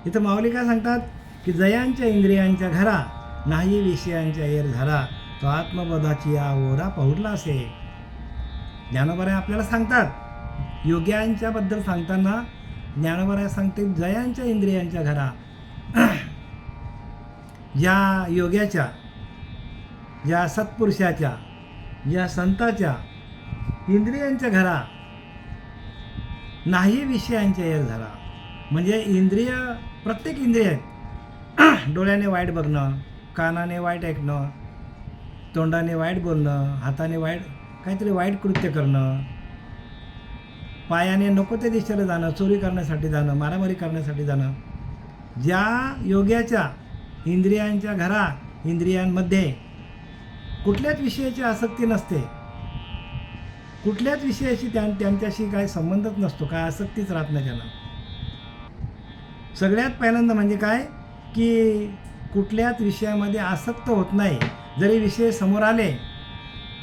इथं माऊली काय सांगतात की जयांच्या इंद्रियांच्या घरा नाही विषयांच्या येर झाला, तो आत्मबोधाची या ओरा पहुडला असे. ज्ञानोबराय आपल्याला सांगतात, योग्यांच्या बद्दल सांगताना ज्ञानोबराय सांगते जयांच्या इंद्रियांच्या घरा, ज्या योग्याच्या, ज्या सत्पुरुषाच्या, ज्या संताच्या इंद्रियांच्या घरा नाही विषयांच्या येर झाला. म्हणजे इंद्रिय, प्रत्येक इंद्रिय आहेत. डोळ्याने वाईट बघणं, कानाने वाईट ऐकणं, तोंडाने वाईट बोलणं, हाताने वाईट काहीतरी वाईट कृत्य करणं, पायाने नको त्या दिशेला जाणं, चोरी करण्यासाठी जाणं, मारामारी करण्यासाठी जाणं. ज्या योग्याच्या इंद्रियांच्या घरा, इंद्रियांमध्ये कुठल्याच विषयाची आसक्ती नसते, कुठल्याच विषयाशी त्यांच्याशी काय संबंधच नसतो, काय आसक्तीच राहत नाही त्यांना. सगळ्यात पहिल्यांदा म्हणजे काय की कुठल्याच विषयामध्ये आसक्त होत नाही. जरी विषय समोर आले,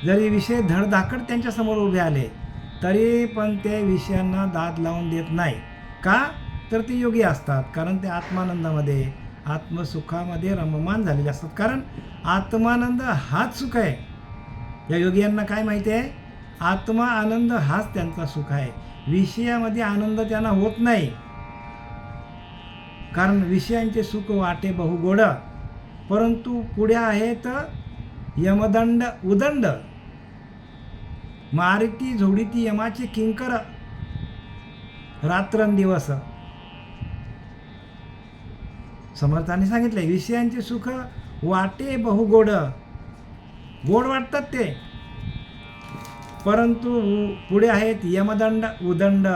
जरी विषय धडधाकट त्यांच्यासमोर उभे आले, तरी पण ते विषयांना दाद लावून देत नाही. का तर ते योगी असतात, कारण ते आत्मानंदामध्ये, आत्मसुखामध्ये रममान झालेले असतात. कारण आत्मानंद हाच सुख आहे. या योगियांना काय माहिती आहे, आत्मा आनंद हाच त्यांचा सुख आहे. विषयामध्ये आनंद त्यांना होत नाही, कारण विषयांचे सुख वाटे बहुगोड, परंतु पुढे आहेत यमदंड उदंड, मारिती झोडीती यमाचे किंकर रात्रंदिवस. समर्थाने सांगितले विषयांचे सुख वाटे बहुगोड, गोड वाटतात ते, परंतु पुढे आहेत यमदंड उदंड,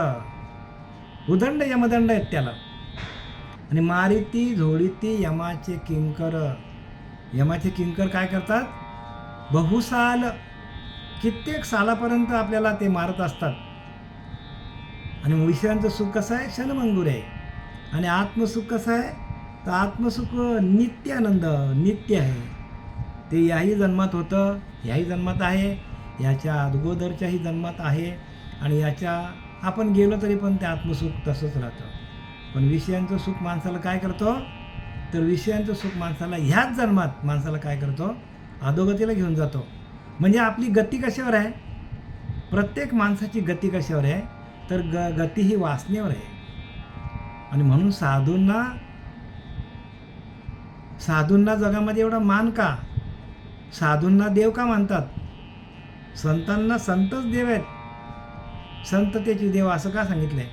उदंड यमदंड आहेत त्याला. आणि मारिती झोडीती यमाचे किंकर, यमाचे किंकर काय करतात, बहुसाल, कित्येक सालापर्यंत आपल्याला ते मारत असतात. आणि विषयांचं सुख कसं आहे, क्षणभंगूर आहे. आणि आत्मसुख कसं आहे, तर आत्मसुख नित्य आनंद, नित्य आहे. ते याही जन्मात होतं, याही जन्मात आहे, याच्या अगोदरच्याही जन्मात आहे, आणि याच्या आपण गेलो तरी पण ते आत्मसुख तसंच राहतं. पण विषयांचं सुख माणसाला काय करतो, तर विषयांचं सुख माणसाला ह्याच जन्मात माणसाला काय करतो, अधोगतीला घेऊन जातो. म्हणजे आपली गती कशावर आहे, प्रत्येक माणसाची गती कशावर आहे, तर गती ही वासनेवर आहे. आणि म्हणून साधूंना जगामध्ये एवढा मान का, साधूंना देव का मानतात, संतांना संतच देव आहेत, संततेचे देव असं का सांगितलं आहे,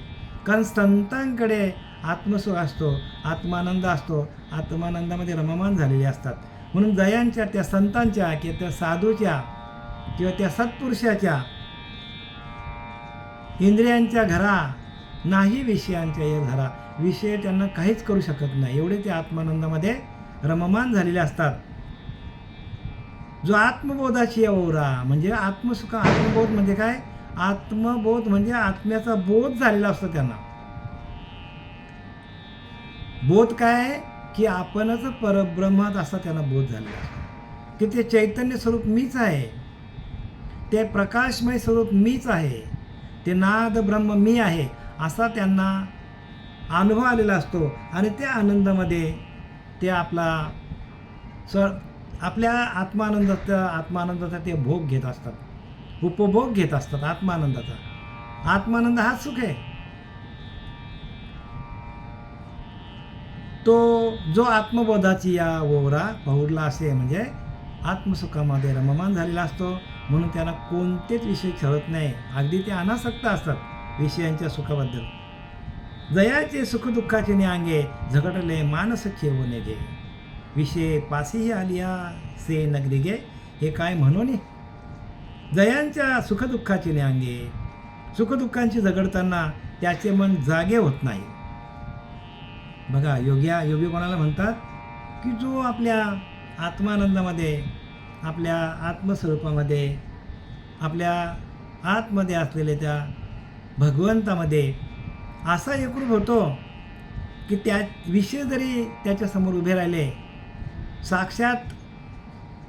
कारण संतांकडे आत्मसुख असतो, आत्मानंद असतो, आत्मानंदामध्ये रममान झालेले असतात. म्हणून दयांच्या, त्या संतांच्या किंवा त्या साधूच्या किंवा त्या सत्पुरुषाच्या इंद्रियांच्या घरा नाही विषयांच्या येर घरा, विषय त्यांना काहीच करू शकत नाही, एवढे ते आत्मानंदामध्ये रममान झालेले असतात. जो आत्मबोधाची ओरा म्हणजे आत्मसुख, आत्मबोध म्हणजे काय, आत्मबोध म्हणजे आत्म्याचा बोध झालेला असतो त्यांना. बोध काय आहे की आपणच परब्रह्मात असा त्यांना बोध झालेला असतो, की ते चैतन्य स्वरूप मीच आहे, ते प्रकाशमय स्वरूप मीच आहे, ते नाद ब्रह्म मी आहे, असा त्यांना अनुभव आलेला असतो. आणि त्या आनंदामध्ये ते आपल्या आत्मानंदाचा ते भोग घेत असतात, उपभोग घेत असतात आत्मानंदाचा. आत्मानंद हाच सुख आहे. तो जो आत्मबोधाची या ओरा पहुडला असे म्हणजे आत्मसुखामध्ये रममान झालेला असतो. म्हणून त्यांना कोणतेच विषय छळत नाही, अगदी ते अनासक्त असतात विषयांच्या सुखाबद्दल. जयाचे सुखदुःखाचे न्यांगे झगडले मानस चेवणे गे, विषय पासीही आलिया से नगरी गे. हे काय म्हणून, जयांच्या सुखदुःखाचे न्यांगे, सुखदुःखांची झगडताना त्याचे मन जागे होत नाही. बघा योगी कोणाला म्हणतात की जो आपल्या आत्मानंदामध्ये, आपल्या आत्मस्वरूपामध्ये, आपल्या आतमध्ये असलेल्या त्या भगवंतामध्ये असा एकरूप होतो की त्या विषय जरी त्याच्यासमोर उभे राहिले, साक्षात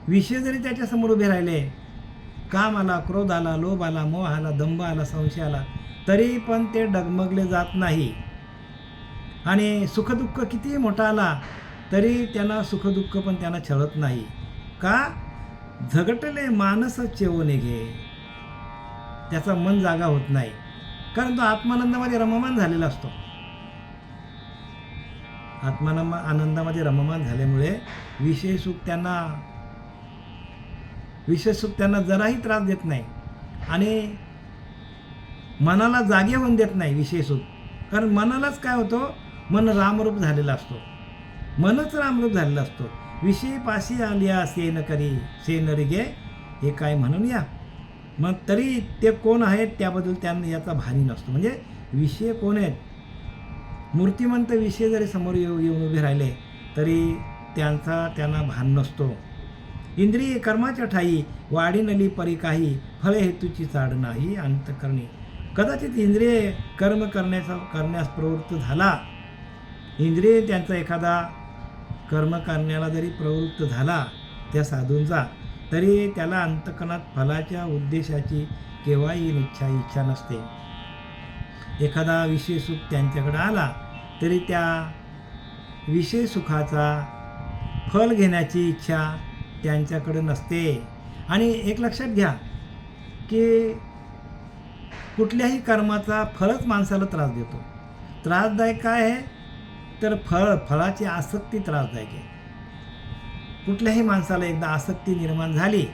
विषय जरी त्याच्यासमोर उभे राहिले, काम आला, क्रोध आला, लोभ आला, मोह आला, दंभ आला, संशय आला, तरी पण ते डगमगले जात नाही. आणि सुखदुःख कितीही मोठा आला तरी त्यांना सुखदुःख पण त्यांना छळत नाही. का? झगटले मानस चेवणे घे. त्याचा मन जागा होत नाही, कारण तो आत्मानंदामध्ये रममान झालेला असतो. आनंदामध्ये रममान झाल्यामुळे विषय सुख त्यांना जराही त्रास देत नाही आणि मनाला जागे होऊन देत नाही विषय सुख. कारण मनालाच काय होतं, मन रामरूप झालेला असतो, मनच रामरूप झालेला असतो. विषय पाशी आलिया सेन रे गे हे काय म्हणून या. मग तरी ते कोण आहेत त्याबद्दल त्यांना याचा भानी नसतो. म्हणजे विषय कोण आहेत, मूर्तिमंत विषय जरी समोर येऊन उभे राहिले तरी त्यांना भान नसतो. इंद्रिय कर्माच्या ठाई वाढीनली परी काही, फळे हेतूची चाड नाही अंतकरणी. कदाचित इंद्रिय कर्म करण्यास प्रवृत्त झाला, इंद्रिय त्यांचा एखादा कर्म करण्याला जरी प्रवृत्त झाला त्या साधूंचा, तरी त्याला अंतकरणात फलाच्या उद्देशाची केव्हाही इच्छा नसते. एखादा विषय सुख त्यांच्याकडे आला तरी त्या विषय सुखाचा फल घेण्याची इच्छा त्यांच्याकडे नसते. आणि एक लक्षात घ्या की कुठल्याही कर्माचा फळच माणसाला त्रास देतो. त्रासदायक काय आहे तर फळाची आसक्ती त्रासदायक आहे. कुठल्याही माणसाला एकदा आसक्ती निर्माण झाली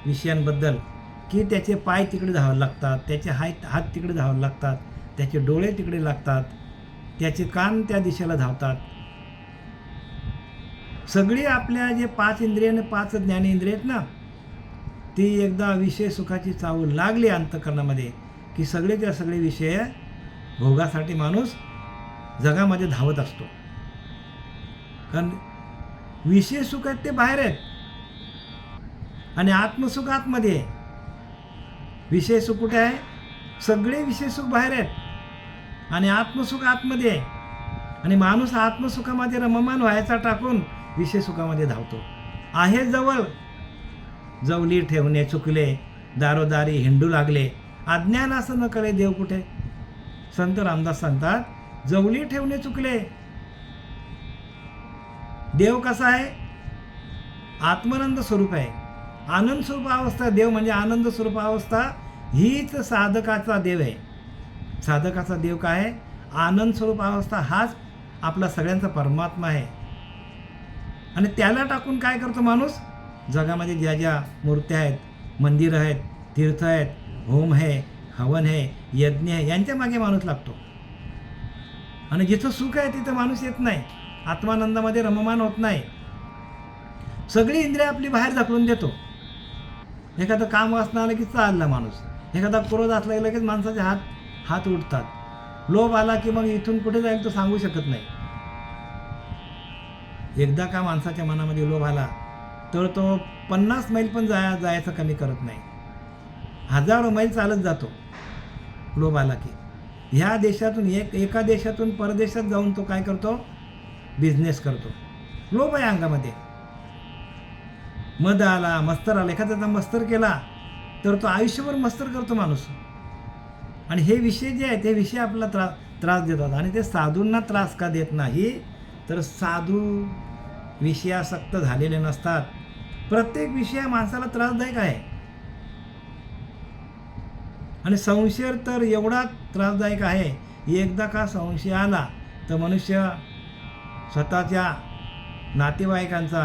विषयांबद्दल की त्याचे पाय तिकडे धावावे लागतात, त्याचे हात तिकडे धावावे लागतात, त्याचे डोळे तिकडे लागतात, त्याचे कान त्या दिशेला धावतात. सगळी आपल्या जे 5 इंद्रिय आणि 5 ज्ञानेंद्रिय आहेत ना, ती एकदा विषय सुखाची चावल लागली अंतःकरणामध्ये की सगळेच्या सगळे विषय भोगासाठी माणूस जगामध्ये धावत असतो. कारण विषय सुख आहेत ते बाहेर आहेत आणि आत्मसुख आतमध्ये आहे. विषय सुख कुठे आहे? सगळे विषय सुख बाहेर आहेत आणि आत्मसुख आतमध्ये आहे. आणि माणूस आत्मसुखामध्ये रममान व्हायचा टाकून विषय सुखामध्ये धावतो. आहे जवळ जवली ठेवणे चुकले, दारोदारी हिंडू लागले, अज्ञान असं न कळे देव कुठे. संत रामदास सांगतात, जवली ठेवणे चुकले. देव कसा आहे? आत्मानंद स्वरूप आहे, आनंद स्वरूप अवस्था. देव म्हणजे आनंद स्वरूप अवस्था, हीच साधकाचा देव आहे. साधकाचा देव काय आहे? आनंद स्वरूप अवस्था. हाच आपला सगळ्यांचा परमात्मा आहे. आणि त्याला टाकून काय करतो माणूस? जगामध्ये ज्या ज्या मूर्त्या आहेत, मंदिरं आहेत, तीर्थ आहेत, होम आहे, हवन आहे, यज्ञ आहे, यांच्या मागे माणूस लागतो. आणि जिथं सुख आहे तिथं माणूस येत नाही, आत्मानंदामध्ये रममान होत नाही. सगळी इंद्रिय आपली बाहेर ढकलून देतो. एखादं काम वासना आलं की चालला माणूस, एखादा क्रोध असला की लगेच माणसाचे हात उठतात. लोभ आला की मग इथून कुठे जाईल तो सांगू शकत नाही. एकदा का माणसाच्या मनामध्ये लोभ आला तर तो 50 मैल पण जायचं कमी करत नाही, हजारो मैल चालत जातो लोभ आला की. ह्या देशातून एका देशातून परदेशात जाऊन तो काय करतो? बिझनेस करतो. लोभ आहे अंगामध्ये. मद आला, मस्तर आला, एखाद्याचा मस्तर केला तर तो आयुष्यभर मस्तर करतो माणूस. आणि हे विषय जे आहेत ते विषय आपल्याला त्रास देतात. आणि ते साधूंना त्रास का देत नाही? तर साधू विषयासक्त झालेले नसतात. प्रत्येक विषय माणसाला त्रासदायक आहे. आणि संशय तर एवढा त्रासदायक आहे, एकदा का संशय आला तर मनुष्य स्वतःच्या नातेवाईकांचा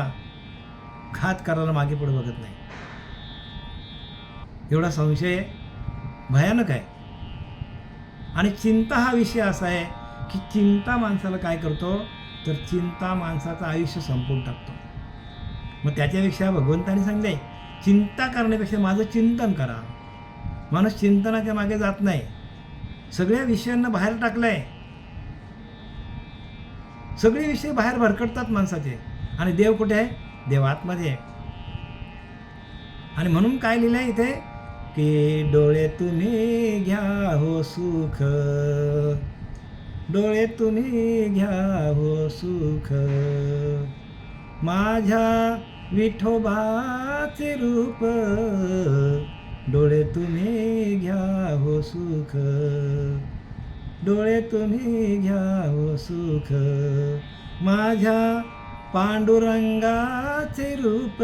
घात करायला मागे पुढे बघत नाही. एवढा संशय भयानक आहे. आणि चिंता हा विषय असा आहे की चिंता माणसाला काय करतो तर चिंता माणसाचं आयुष्य संपवून टाकतो. मग त्याच्यापेक्षा भगवंताने सांगितले, चिंता करण्यापेक्षा माझं चिंतन करा. माणूस चिंतनाच्या मागे जात नाही, सगळ्या विषयांना बाहेर टाकलंय. सगळे विषय बाहेर भरकटतात माणसाचे. आणि देव कुठे आहे? देव आतमध्ये आहे. आणि म्हणून काय लिहिलं आहे इथे की डोळे तुम्ही घ्या हो सुख, डोळे तुम्ही घ्या हो सुख, माझ्या विठोबाचे रूप, डोळे तुम्ही घ्या हो सुख. डोळे तुम्ही घ्यावो सुख, माझ्या पांडुरंगाचे रूप,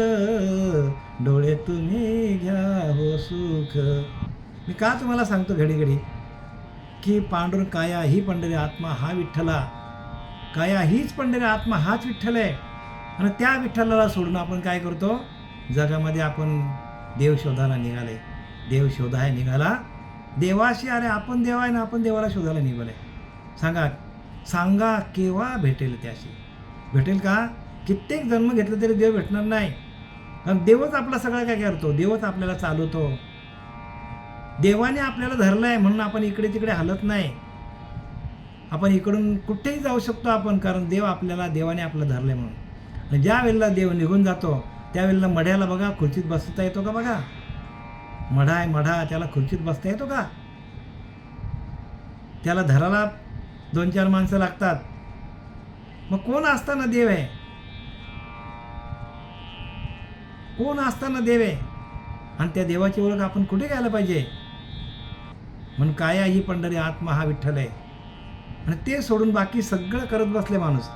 डोळे तुम्ही घ्यावो सुख. मी का तुम्हाला सांगतो घडी घडी की पांडुरंग काया ही पंढरी आत्मा हा विठ्ठला, काया हीच पंढरी आत्मा हाच विठ्ठल आहे. आणि त्या विठ्ठलाला सोडून आपण काय करतो, जगामध्ये आपण देव शोधायला निघाले, देव शोधाय निघाला देवाशी. अरे आपण देव आहे ना, आपण देवाला शोधायला निघाले. सांगा सांगा केव्हा भेटेल त्याशी? भेटेल का? कित्येक जन्म घेतलं तरी देव भेटणार नाही. कारण देवच आपला सगळं काय करतो, देवच आपल्याला चालवतो. देवाने आपल्याला धरलं आहे म्हणून आपण इकडे तिकडे हलत नाही. आपण इकडून कुठेही जाऊ शकतो आपण, कारण देव आपल्याला, देवाने आपल्याला धरलं आहे म्हणून. आणि ज्या वेळेला देव निघून जातो त्यावेळेला मढ्याला बघा खुर्चीत बसता येतो का? बघा मढा आहे, मढा, त्याला खुर्चीत बसता येतो का? त्याला धरायला 2-4 माणसं लागतात. मग कोण असताना देव आहे? कोण असताना देव आहे? आणि त्या देवाची ओळख आपण कुठे घ्यायला पाहिजे? म्हणून काया ही पंढरी आत्मा हा विठ्ठल आहे. आणि ते सोडून बाकी सगळं करत बसले माणूस.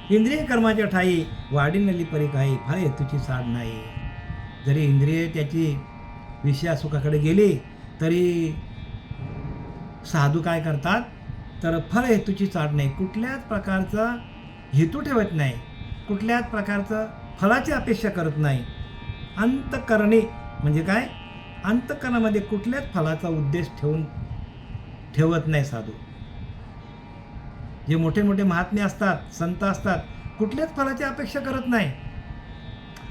इंद्रिय कर्माच्या ठाई वाढीनली परी काही, फळ हेतूची साड नाही. जरी इंद्रिय त्याची विषया सुखाकडे गेली तरी साधू काय करतात, तर फळ हेतूची चाड नाही. कुठल्याच प्रकारचा हेतू ठेवत नाही, कुठल्याच प्रकारचं फळाची अपेक्षा करत नाही. अंतकरणी म्हणजे काय? अंतकरणामध्ये कुठल्याच फळाचा उद्देश ठेवत नाही साधू. जे मोठे मोठे महात्मे असतात, संत असतात, कुठल्याच फळाची अपेक्षा करत नाही.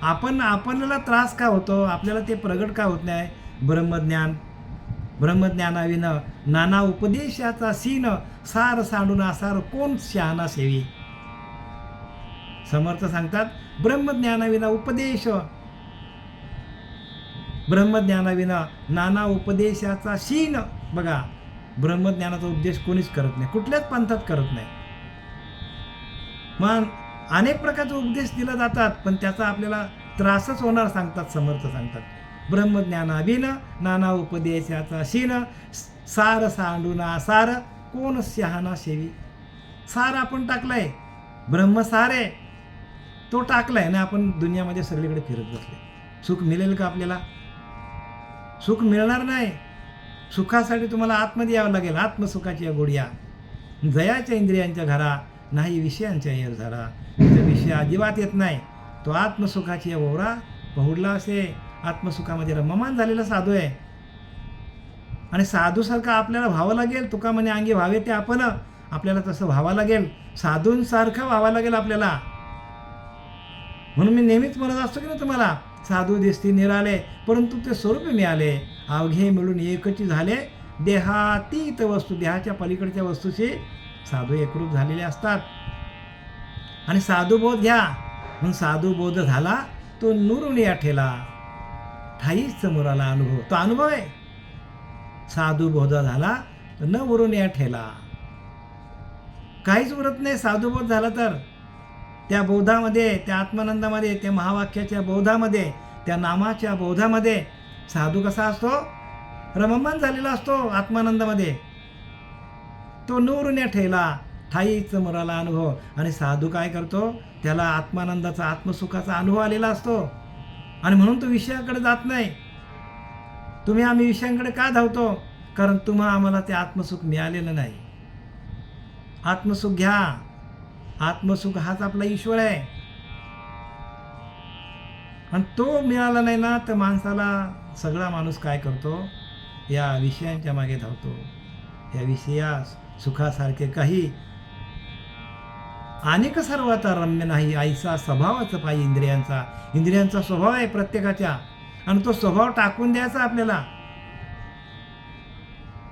आपल्याला त्रास का होतो, आपल्याला ते प्रगट का होत नाही? ब्रह्मज्ञानाविन नाना उपदेशाचा सीन, सार सांडून आसार कोण शहाणा सेवी. समर्थ सांगतात ब्रह्मज्ञानाविना उपदेश, ब्रह्मज्ञानाविना नाना उपदेशाचा शीन. बघा ब्रह्मज्ञानाचा उपदेश कोणीच करत नाही, कुठल्याच पंथात करत नाही. मग अनेक प्रकारचे उपदेश दिले जातात पण त्याचा आपल्याला त्रासच होणार, सांगतात समर्थ सांगतात. ब्रह्मज्ञानाविन नाना उपदेशाचा शीन, सार सांडून सार कोण शहाणा सेवी. सार आपण टाकलाय, ब्रह्मसार आहे तो टाकलाय ना, आपण दुनियामध्ये सगळीकडे फिरत बसले. सुख मिळेल का आपल्याला? सुख मिळणार नाही. सुखासाठी तुम्हाला आतमध्ये यावं लागेल. आत्मसुखाची या गोड्या जयाच्या इंद्रियांच्या घरा, नाही विषयांच्या येर झाला. तिथे विषय अजिबात येत नाही. तो आत्मसुखाची या ओरा पहुडला असे आत्मसुखामध्ये रममान झालेला साधू आहे. आणि साधूसारखं आपल्याला व्हावं लागेल. तुका म्हणे अंगी व्हावे ते आपण, आपल्याला तसं व्हावं लागेल, साधूंसारखं व्हावं लागेल आपल्याला. म्हणून मी नेहमीच म्हणत असतो की ना तुम्हाला, साधू दिसती निराले परंतु ते स्वरूप मिळाले, अवघे मिळून एकची झाले. देहातीत वस्तू, देहाच्या पलीकडच्या वस्तूशी साधू एकरूप झालेले असतात. आणि साधूबोध घ्या. म्हणून साधूबोध झाला तो नुरून या ठेला, ठाईच मुराला अनुभव. तो अनुभव आहे. साधूबोध झाला तर न उरून या ठेला, काहीच उरत नाही साधूबोध झाला तर. त्या बोधामध्ये, त्या आत्मानंदामध्ये, त्या महावाक्याच्या बोधामध्ये, त्या नामाच्या बोधामध्ये साधू कसा असतो? रममान झालेला असतो आत्मानंदामध्ये. तो नूरने ठेला, ठाईच मुराला अनुभव. आणि साधू काय करतो? त्याला आत्मानंदाचा, आत्मसुखाचा अनुभव आलेला असतो. आणि म्हणून तो विषयाकडे जात नाही. आम्ही विषयांकडे का धावतो? कारण आम्हाला ते आत्मसुख मिळालेलं नाही. आत्मसुख घ्या. आत्मसुख हाच आपला ईश्वर आहे. आणि तो मिळाला नाही ना तर माणसाला, सगळा माणूस काय करतो? या विषयांच्या मागे धावतो. या विषया सुखासारखे काही अनेक सर्वाचा रम्य नाही, ऐसा स्वभावाचा पायी इंद्रियांचा. इंद्रियांचा स्वभाव आहे प्रत्येकाच्या, आणि तो स्वभाव टाकून द्यायचा आपल्याला.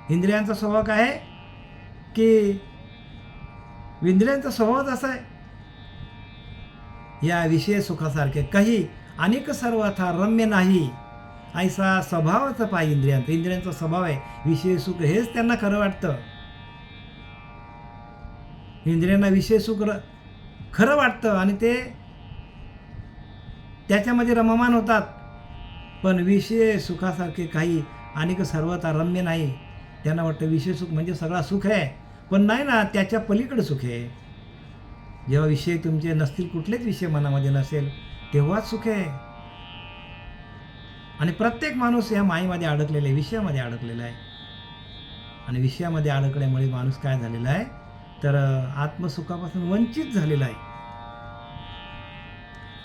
इंद्रियांचा स्वभाव काय आहे की इंद्रियांचा स्वभावच असा आहे, या विषय सुखासारखे काही अनेक सर्वाथा रम्य नाही, ऐसा स्वभावाचा पायी इंद्रियांचा. इंद्रियांचा स्वभाव आहे विषय सुख, हेच त्यांना खरं वाटतं. इंद्रियांना विषय सुख खरं वाटतं आणि ते त्याच्यामध्ये रममान होतात. पण विषय सुखासारखे काही आणि सर्वता रम्य नाही. त्यांना वाटतं विषय सुख म्हणजे सगळा सुख आहे, पण नाही ना, त्याच्या पलीकडे सुख आहे. जेव्हा विषय तुमचे नसतील, कुठलेच विषय मनामध्ये नसेल, तेव्हाच सुख आहे. आणि प्रत्येक माणूस या मायेमध्ये अडकलेला आहे, विषयामध्ये अडकलेला आहे. आणि विषयामध्ये अडकल्यामुळे माणूस काय झालेला आहे, तर आत्मसुखापासून वंचित झालेला आहे.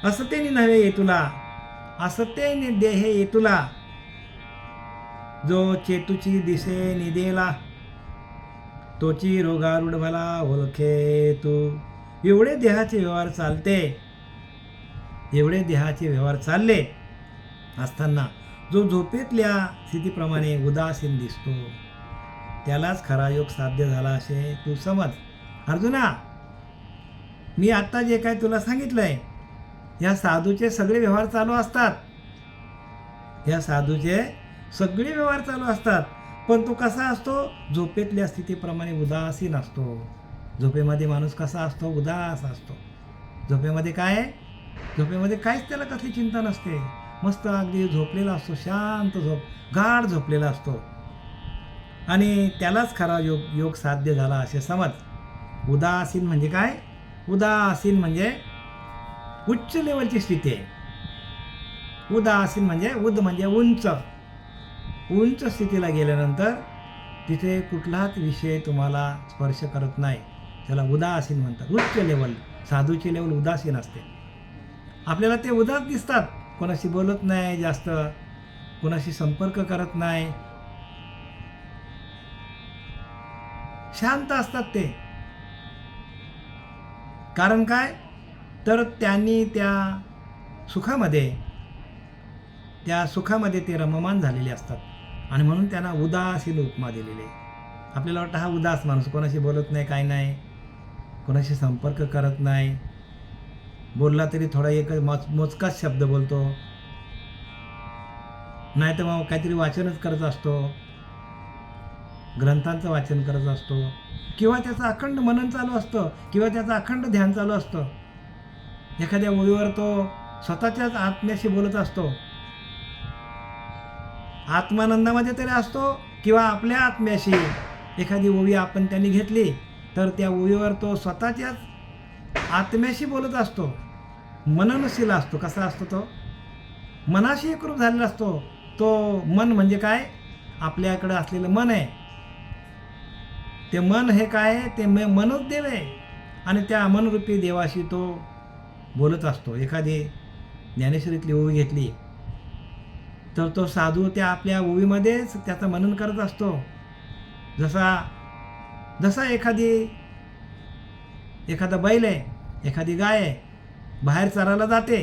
असतेने नव्हे येतुला, असतेने देहे येतुला, जो चेतूची दिसे निदेला, तोची रोगारूढ भला ओळखे तू. एवढे देहाचे व्यवहार चालते, एवढे देहाचे व्यवहार चालले असताना जो झोपेतल्या स्थितीप्रमाणे उदासीन दिसतो, त्यालाच खरा योग साध्य झाला असे तू समज. अर्जुना, मी आत्ता जे काय तुला सांगितलंय, या साधूचे सगळे व्यवहार चालू असतात, या साधूचे सगळे व्यवहार चालू असतात, पण तो कसा असतो, झोपेतल्या स्थितीप्रमाणे उदासीन असतो. झोपेमध्ये माणूस कसा असतो, उदास असतो. झोपेमध्ये काय आहे, झोपेमध्ये काहीच त्याला कसली चिंता नसते, मस्त अगदी झोपलेला असतो, शांत झोप, गाढ झोपलेला असतो. आणि त्यालाच खरा योग साध्य झाला असे समज. उदासीन म्हणजे काय, उदासीन म्हणजे उच्च लेवलची स्थिती आहे. उदासीन म्हणजे उद म्हणजे उंच, उंच स्थितीला गेल्यानंतर तिथे कुठलाच विषय तुम्हाला स्पर्श करत नाही, त्याला उदासीन म्हणतात. उच्च लेवल, साधूची लेवल उदासीन असते. आपल्याला ते उदास दिसतात, कोणाशी बोलत नाही जास्त, कोणाशी संपर्क करत नाही, शांत असतात ते. कारण काय, तर त्यांनी त्या सुखामध्ये ते रममान झालेले असतात, आणि म्हणून त्यांना उदासीन उपमा दिलेली आहे. आपल्याला वाटतं हा उदास माणूस, कोणाशी बोलत नाही, काय नाही, कोणाशी संपर्क करत नाही, बोलला तरी थोडा एक मोजकाच शब्द बोलतो, नाही तर मग काहीतरी वाचनच करत असतो, ग्रंथांचं वाचन करत असतो, किंवा त्याचं अखंड मनन चालू असतं, किंवा त्याचं अखंड ध्यान चालू असतं. एखाद्या ओळीवर तो स्वतःच्याच आत्म्याशी बोलत असतो, आत्मानंदामध्ये तरी असतो, किंवा आपल्या आत्म्याशी. एखादी ओवी आपण त्यांनी घेतली तर त्या ओवीवर तो स्वतःच्याच आत्म्याशी बोलत असतो, मननशील असतो. कसा असतो तो, मनाशी एकरूप झालेला असतो. तो मन म्हणजे काय, आपल्याकडे असलेलं मन आहे. ते मन हे काय आहे, ते मनच देव आहे, आणि त्या मनरूपी देवाशी तो बोलत असतो. एखादी ज्ञानेश्वरीतली ओवी घेतली तर तो साधू त्या आपल्या ओवीमध्येच त्याचं मनन करत असतो. जसा एखादा बैल आहे, एखादी गाय आहे, बाहेर चरायला जाते,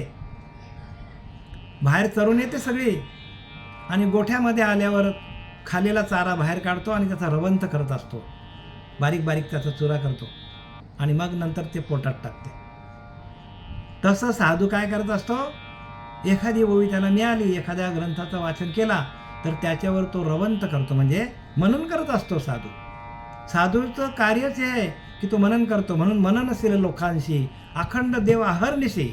बाहेर चरून येते सगळी, आणि गोठ्यामध्ये आल्यावर खालेला चारा बाहेर काढतो आणि त्याचा रवंथ करत असतो, बारीक बारीक त्याचा चुरा करतो, आणि मग नंतर ते पोटात टाकते. तसं साधू काय करत असतो, एखादी ओवी त्याला मिळाली, एखाद्या ग्रंथाचं वाचन केला तर त्याच्यावर तो रवंथ करतो, म्हणजे मनन करत असतो. साधूचं कार्यच हे आहे की तो मनन करतो. म्हणून मननशील लोकांशी अखंड देव अहर्निशी,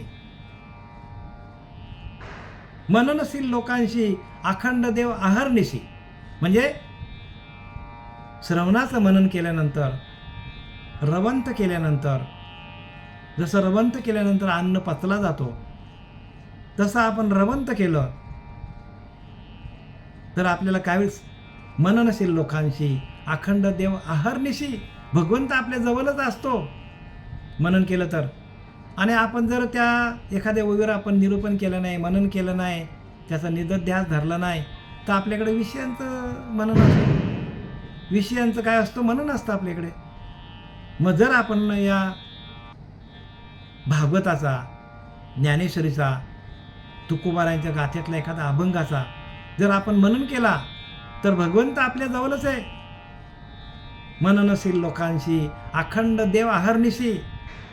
मननशील लोकांशी अखंड देव अहर्निशी, म्हणजे श्रवणाचं मनन केल्यानंतर, रवंथ केल्यानंतर, जसं रवंथ केल्यानंतर अन्न पचला जातो, तसं आपण रवंथ केलं तर आपल्याला काय, मननशील लोकांशी अखंड देव अहर्निशी, भगवंत आपल्या जवळच असतो मनन केलं तर. आणि आपण जर त्या एखाद्या ओवीवर आपण निरूपण केलं नाही, मनन केलं नाही, त्याचा निदध्यास धरला नाही, तर आपल्याकडे विषयांचं मनन असतं, विषयांचं काय असतं, मनन असतं आपल्याकडे. मग जर आपण या भागवताचा, ज्ञानेश्वरीचा, तुकोबारायांच्या गाथ्यातला एखादा अभंगाचा जर आपण मनन केला तर भगवंत आपल्या जवळच आहे. मननशील लोकांशी अखंड देव अहर्निशी,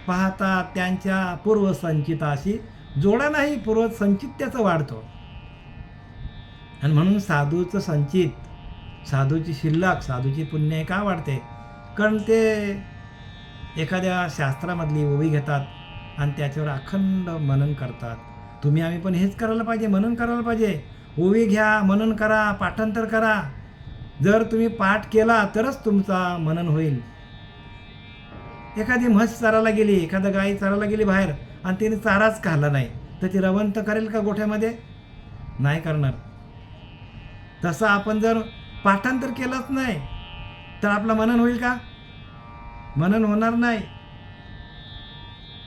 पाहता त्यांच्या पूर्वसंचिताशी जोडा नाही, पूर्वसंचित त्याचं वाढतो. आणि म्हणून साधूचं संचित, साधूची शिल्लक, साधूची पुण्य का वाढते, कारण ते एखाद्या शास्त्रामधली ओवी घेतात आणि त्याच्यावर अखंड मनन करतात. आम्ही पण हेच करायला पाहिजे, मनन करायला पाहिजे. ओवी घ्या, मनन करा, पाठांतर करा. जर तुम्ही पाठ केला तरच तुमचा मनन होईल. एखादी म्हस चारायला गेली, एखादा गाई चारायला गेली बाहेर आणि तिने चाराच खाल्ला नाही, तर ती रवंथ करेल का गोठ्यामध्ये? नाही करणार. तसं आपण जर पाठांतर केलंच नाही तर आपलं मनन होईल का? मनन होणार नाही.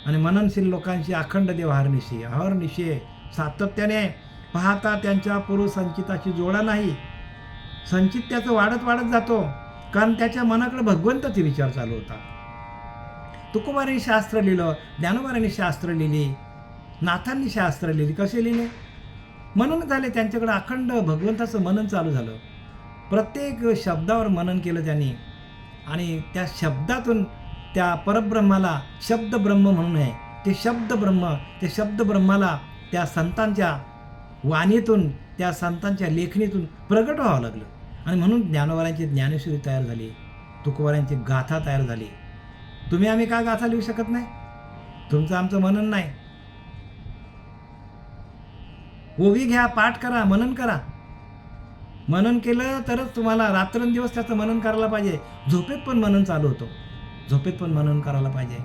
आणि मननशील लोकांची अखंड देव अहर्निशी सातत्याने पाहता त्यांच्या पूर्वसंचिताची जोडा नाही. संचित त्याचं वाढत वाढत जातो, कारण त्याच्या मनाकडे भगवंताचे विचार चालू होतात. तुकोबारांनी शास्त्र लिहिलं, ज्ञानोबारांनी शास्त्र लिहिली, नाथांनी शास्त्र लिहिली. कसे लिहिले? मनन झाले. त्यांच्याकडे अखंड भगवंताचं मनन चालू झालं. प्रत्येक शब्दावर मनन केलं त्यांनी आणि त्या शब्दातून त्या परब्रह्माला शब्दब्रह्म म्हणून आहे, ते शब्दब्रह्माला त्या संतांच्या वाणीतून, त्या संतांच्या लेखणीतून प्रगट व्हावं लागलं. आणि म्हणून ज्ञानोबारांची ज्ञानेश्वरी तयार झाली, तुकोबारांची गाथा तयार झाली. तुम्ही आम्ही का गाथा लिहू शकत नाही? तुमचं आमचं मनन नाही. ओवी घ्या, पाठ करा, मनन करा. मनन केलं तरच तुम्हाला रात्रंदिवस त्याचं मनन करायला पाहिजे. झोपेत पण मनन चालू होतं, झोपेत पण मनन करायला पाहिजे.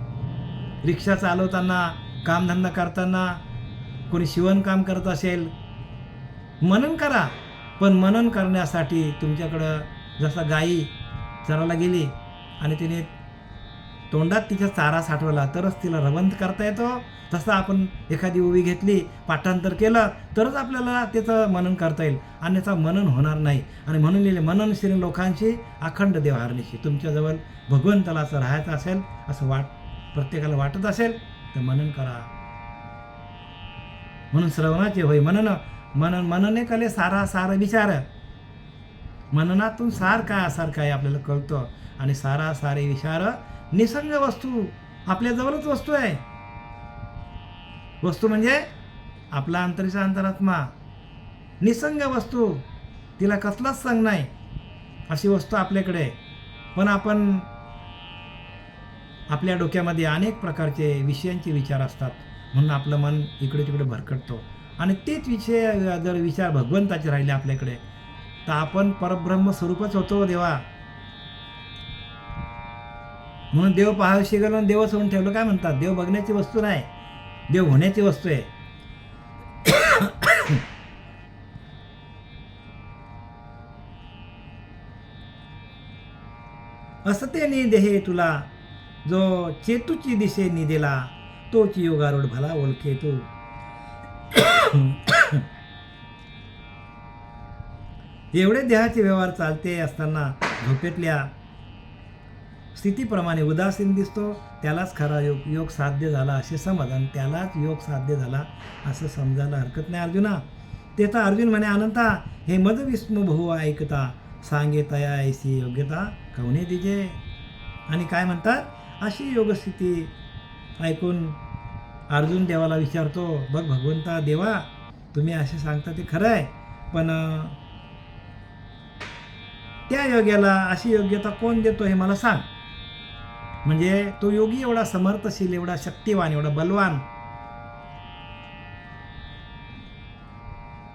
रिक्षा चालवताना, कामधंदा करताना, कोणी शिवणकाम करत असेल, मनन करा. पण मनन करण्यासाठी तुमच्याकडं जसा गाई चरायला गेली आणि तिने तोंडात तिच्या चारा साठवला तरच तिला रवंथ करता येतो, तसं आपण एखादी ओवी घेतली, पाठांतर केलं तरच आपल्याला त्याचं मनन करता येईल, अन्यथा मनन होणार नाही. आणि म्हणून लिहिले, मननशील लोकांची अखंड देव अहर्निशी. तुमच्याजवळ भगवंताला असं राहायचं असेल, असं प्रत्येकाला वाटत असेल तर मनन करा. म्हणून श्रवणाचे होय मनने कले सार विचार. मननातून सार काय असार काय आपल्याला कळतं. आणि सारे विचार निसंग वस्तू, आपल्याजवळच वस्तू आहे. वस्तू म्हणजे आपला अंतरीचा अंतरात्मा, निसंग वस्तू, तिला कसलाच संग नाही, अशी वस्तू आपल्याकडे. पण आपण आपल्या डोक्यामध्ये अनेक प्रकारचे विषयांचे विचार असतात, म्हणून आपलं मन इकडे तिकडे भरकटतो. आणि तेच विचार भगवंताचे राहिले आपल्याकडे तर आपण परब्रह्म स्वरूपच होतो देवा. म्हणून देव पाहावशी गेलो आणि देवच होऊन ठेवलं. काय म्हणतात? देव बघण्याची वस्तू नाही, देव होण्याची वस्तू आहे. असते नि देहे तुला, जो चेतूची दिशे निदेला, तोची योगारूढ भला ओळखे तू. एवढे देहाचे व्यवहार चालते असताना झोपेतल्या स्थितीप्रमाणे उदासीन दिसतो, त्यालाच खरा योग साध्य झाला असे समज. आणि त्यालाच योग साध्य झाला असं समजायला हरकत नाही अर्जुना. ते तर अर्जुन म्हणे, अनंता हे मद विस्म बहु ऐकता, सांगे तया ऐसी योग्यता कवने दिजे. आणि काय म्हणतात? अशी योगस्थिती ऐकून अर्जुन देवाला विचारतो, बघ भगवंता देवा, तुम्ही असे सांगता ते खरं आहे, पण त्या योग्याला अशी योग्यता कोण देतो हे मला सांग. म्हणजे तो योगी एवढा समर्थशील, एवढा शक्तिवान, एवढा बलवान,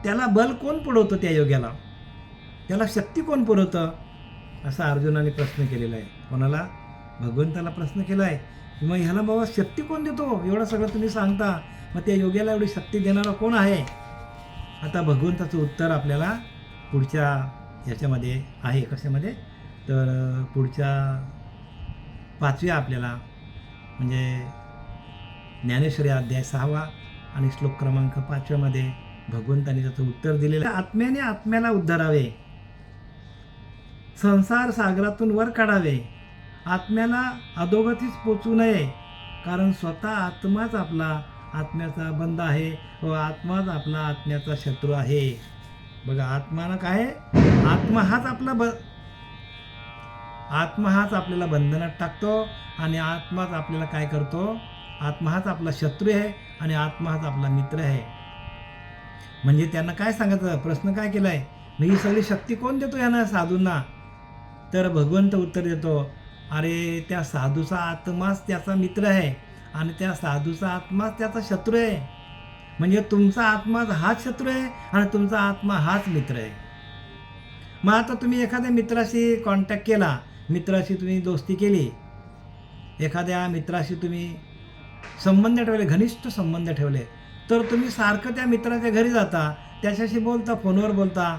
त्याला बल कोण पुरवतं? त्या योग्याला त्याला शक्ती कोण पुरवतं? असा अर्जुनाने प्रश्न केलेला आहे. कोणाला? भगवंताला प्रश्न केला आहे की मग ह्याला बाबा शक्ती कोण देतो? एवढं सगळं तुम्ही सांगता, मग त्या योग्याला एवढी शक्ती देणारा कोण आहे? आता भगवंताचं उत्तर आपल्याला पुढच्या ह्याच्यामध्ये आहे. कशामध्ये? तर पुढच्या 5व्या आपल्याला म्हणजे ज्ञानेश्वरी अध्याय 6 आणि श्लोक क्रमांक 5मध्ये भगवंतांनी त्याचं उत्तर दिलेलं आहे. आत्म्याने आत्म्याला उद्धारावे, संसार सागरातून वर काढावे, आत्म्याला अधोगतीच पोचू नये, कारण स्वतः आत्माच आपला आत्म्याचा बंध आहे व आत्माच आपला आत्म्याचा शत्रू आहे. बघा, आत्मानं काय आहे? आत्मा हाच आपल्याला बंधनात टाकतो आणि आत्माच आपल्याला काय करतो? आत्मा हाच आपला शत्रू आहे आणि आत्मा हाच आपला मित्र आहे. म्हणजे त्यांना काय सांगायचं? प्रश्न काय केला आहे? ही सगळी शक्ती कोण देतो यांना साधूंना? तर भगवंत उत्तर देतो, अरे त्या साधूचा आत्माच त्याचा मित्र आहे आणि त्या साधूचा आत्माच त्याचा शत्रू आहे. म्हणजे तुमचा आत्मा हाच शत्रू आहे आणि तुमचा आत्मा हाच मित्र आहे. मग आता तुम्ही एखाद्या मित्राशी कॉन्टॅक्ट केला, मित्राशी तुम्ही दोस्ती केली, एखाद्या मित्राशी तुम्ही संबंध ठेवले, घनिष्ठ संबंध ठेवले, तर तुम्ही सारखं त्या मित्राच्या घरी जाता, त्याच्याशी बोलता, फोनवर बोलता,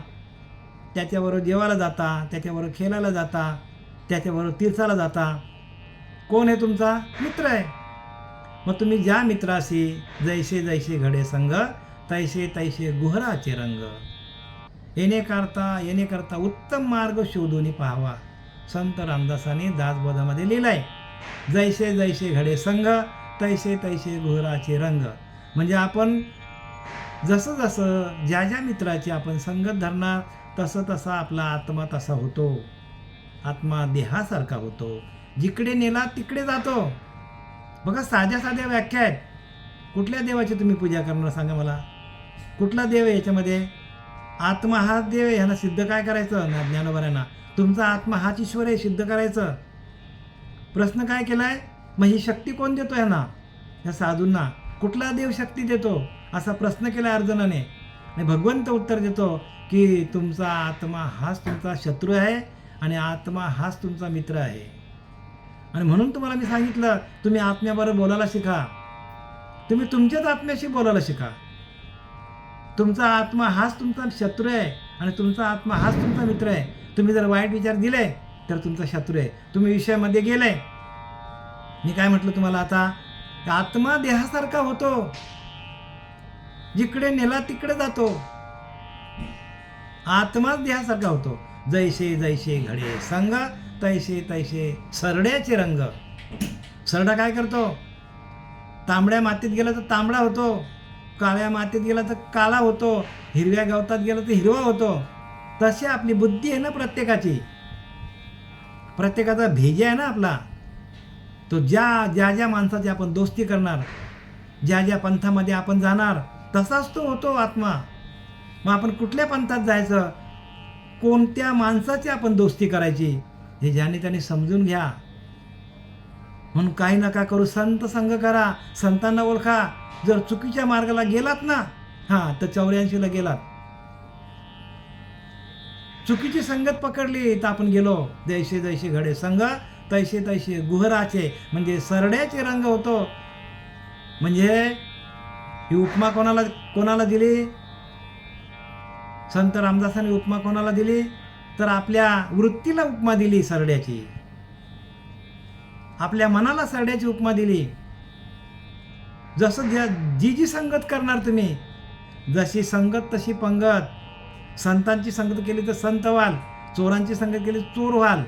त्याच्याबरोबर जेवायला जाता, त्याच्याबरोबर खेळायला जाता, त्याच्याबरोबर तीर्थाला जाता. कोण आहे तुमचा मित्र आहे. मग तुम्ही ज्या मित्राशी जैसे जैसे घडे संग, तैसे तैसे गुहराचे रंग. येणे करता उत्तम मार्ग शोधून पाहावा. संत रामदासांनी दासबोधामध्ये लिहिलाय, जैसे जैसे घडे संग, तैसे तैसे गुहराचे रंग. म्हणजे आपण जसं जसं ज्या ज्या मित्राची आपण संगत धरणार, तसं तसा आपला आत्मा तसा होतो. आत्मा देहासारखा होतो, जिकडे नेला तिकडे जातो. बघा, साध्या साध्या व्याख्या आहेत. कुठल्या देवाची तुम्ही पूजा करणार सांगा मला? कुठला देव आहे याच्यामध्ये? आत्मा हाच देव आहे. ह्यांना सिद्ध काय करायचं ना ज्ञानोबाऱ्यांना? तुमचा आत्मा हाच ईश्वर आहे, सिद्ध करायचं. प्रश्न काय केलाय? मग ही शक्ती कोण देतो ह्यांना, ह्या साधूंना? कुठला देव शक्ती देतो असा प्रश्न केला अर्जुनाने. आणि भगवंत उत्तर देतो की तुमचा आत्मा हाच तुमचा शत्रू आहे आणि आत्मा हाच तुमचा मित्र आहे. आणि म्हणून तुम्हाला मी सांगितलं, तुम्ही आत्म्याबरोबर बोलायला शिका. तुम्ही तुमच्याच आत्म्याशी बोलायला शिका. तुमचा आत्मा हाच तुमचा शत्रू आहे आणि तुमचा आत्मा हाच तुमचा मित्र आहे. तुम्ही जर वाईट विचार दिले तर तुमचा शत्रू आहे. तुम्ही विषयामध्ये गेले, मी काय म्हटलं तुम्हाला आता, आत्मा देहासारखा होतो, जिकडे नेला तिकडे जातो. आत्माच देहासारखा होतो. जैसे जैसे घडे संग, तैसे तैसे सरड्याचे रंग. सरडा काय करतो? तांबड्या मातीत गेला तर तांबडा होतो, काळ्या मातीत गेला तर काळा होतो, हिरव्या गवतात गेला तर हिरवा होतो. तशी आपली बुद्धी आहे ना प्रत्येकाची. प्रत्येकाचा भेजा आहे ना आपला. तो ज्या ज्या माणसाची आपण दोस्ती करणार, ज्या ज्या पंथामध्ये आपण जाणार, तसाच तो होतो आत्मा. मग आपण कुठल्या पंथात जायचं, कोणत्या माणसाची आपण दोस्ती करायची, हे ज्याने त्याने समजून घ्या. म्हणून काही नका करू, संत संग करा, संतांना ओळखा. जर चुकीच्या मार्गाला गेलात ना, तर 84ला गेलात. चुकीची संगत पकडली तर आपण गेलो. जैसे जैसे घडे संग, तैसे तैसे गुहराचे, म्हणजे सरड्याचे रंग होतो. म्हणजे ही उपमा कोणाला दिली? संत रामदासांनी उपमा कोणाला दिली? तर आपल्या वृत्तीला उपमा दिली सरड्याची. आपल्या मनाला सरड्याची उपमा दिली. जसं जी संगत करणार तुम्ही, जशी संगत तशी पंगत. संतांची संगत केली तर संत व्हाल, चोरांची संगत केली तर चोर व्हाल.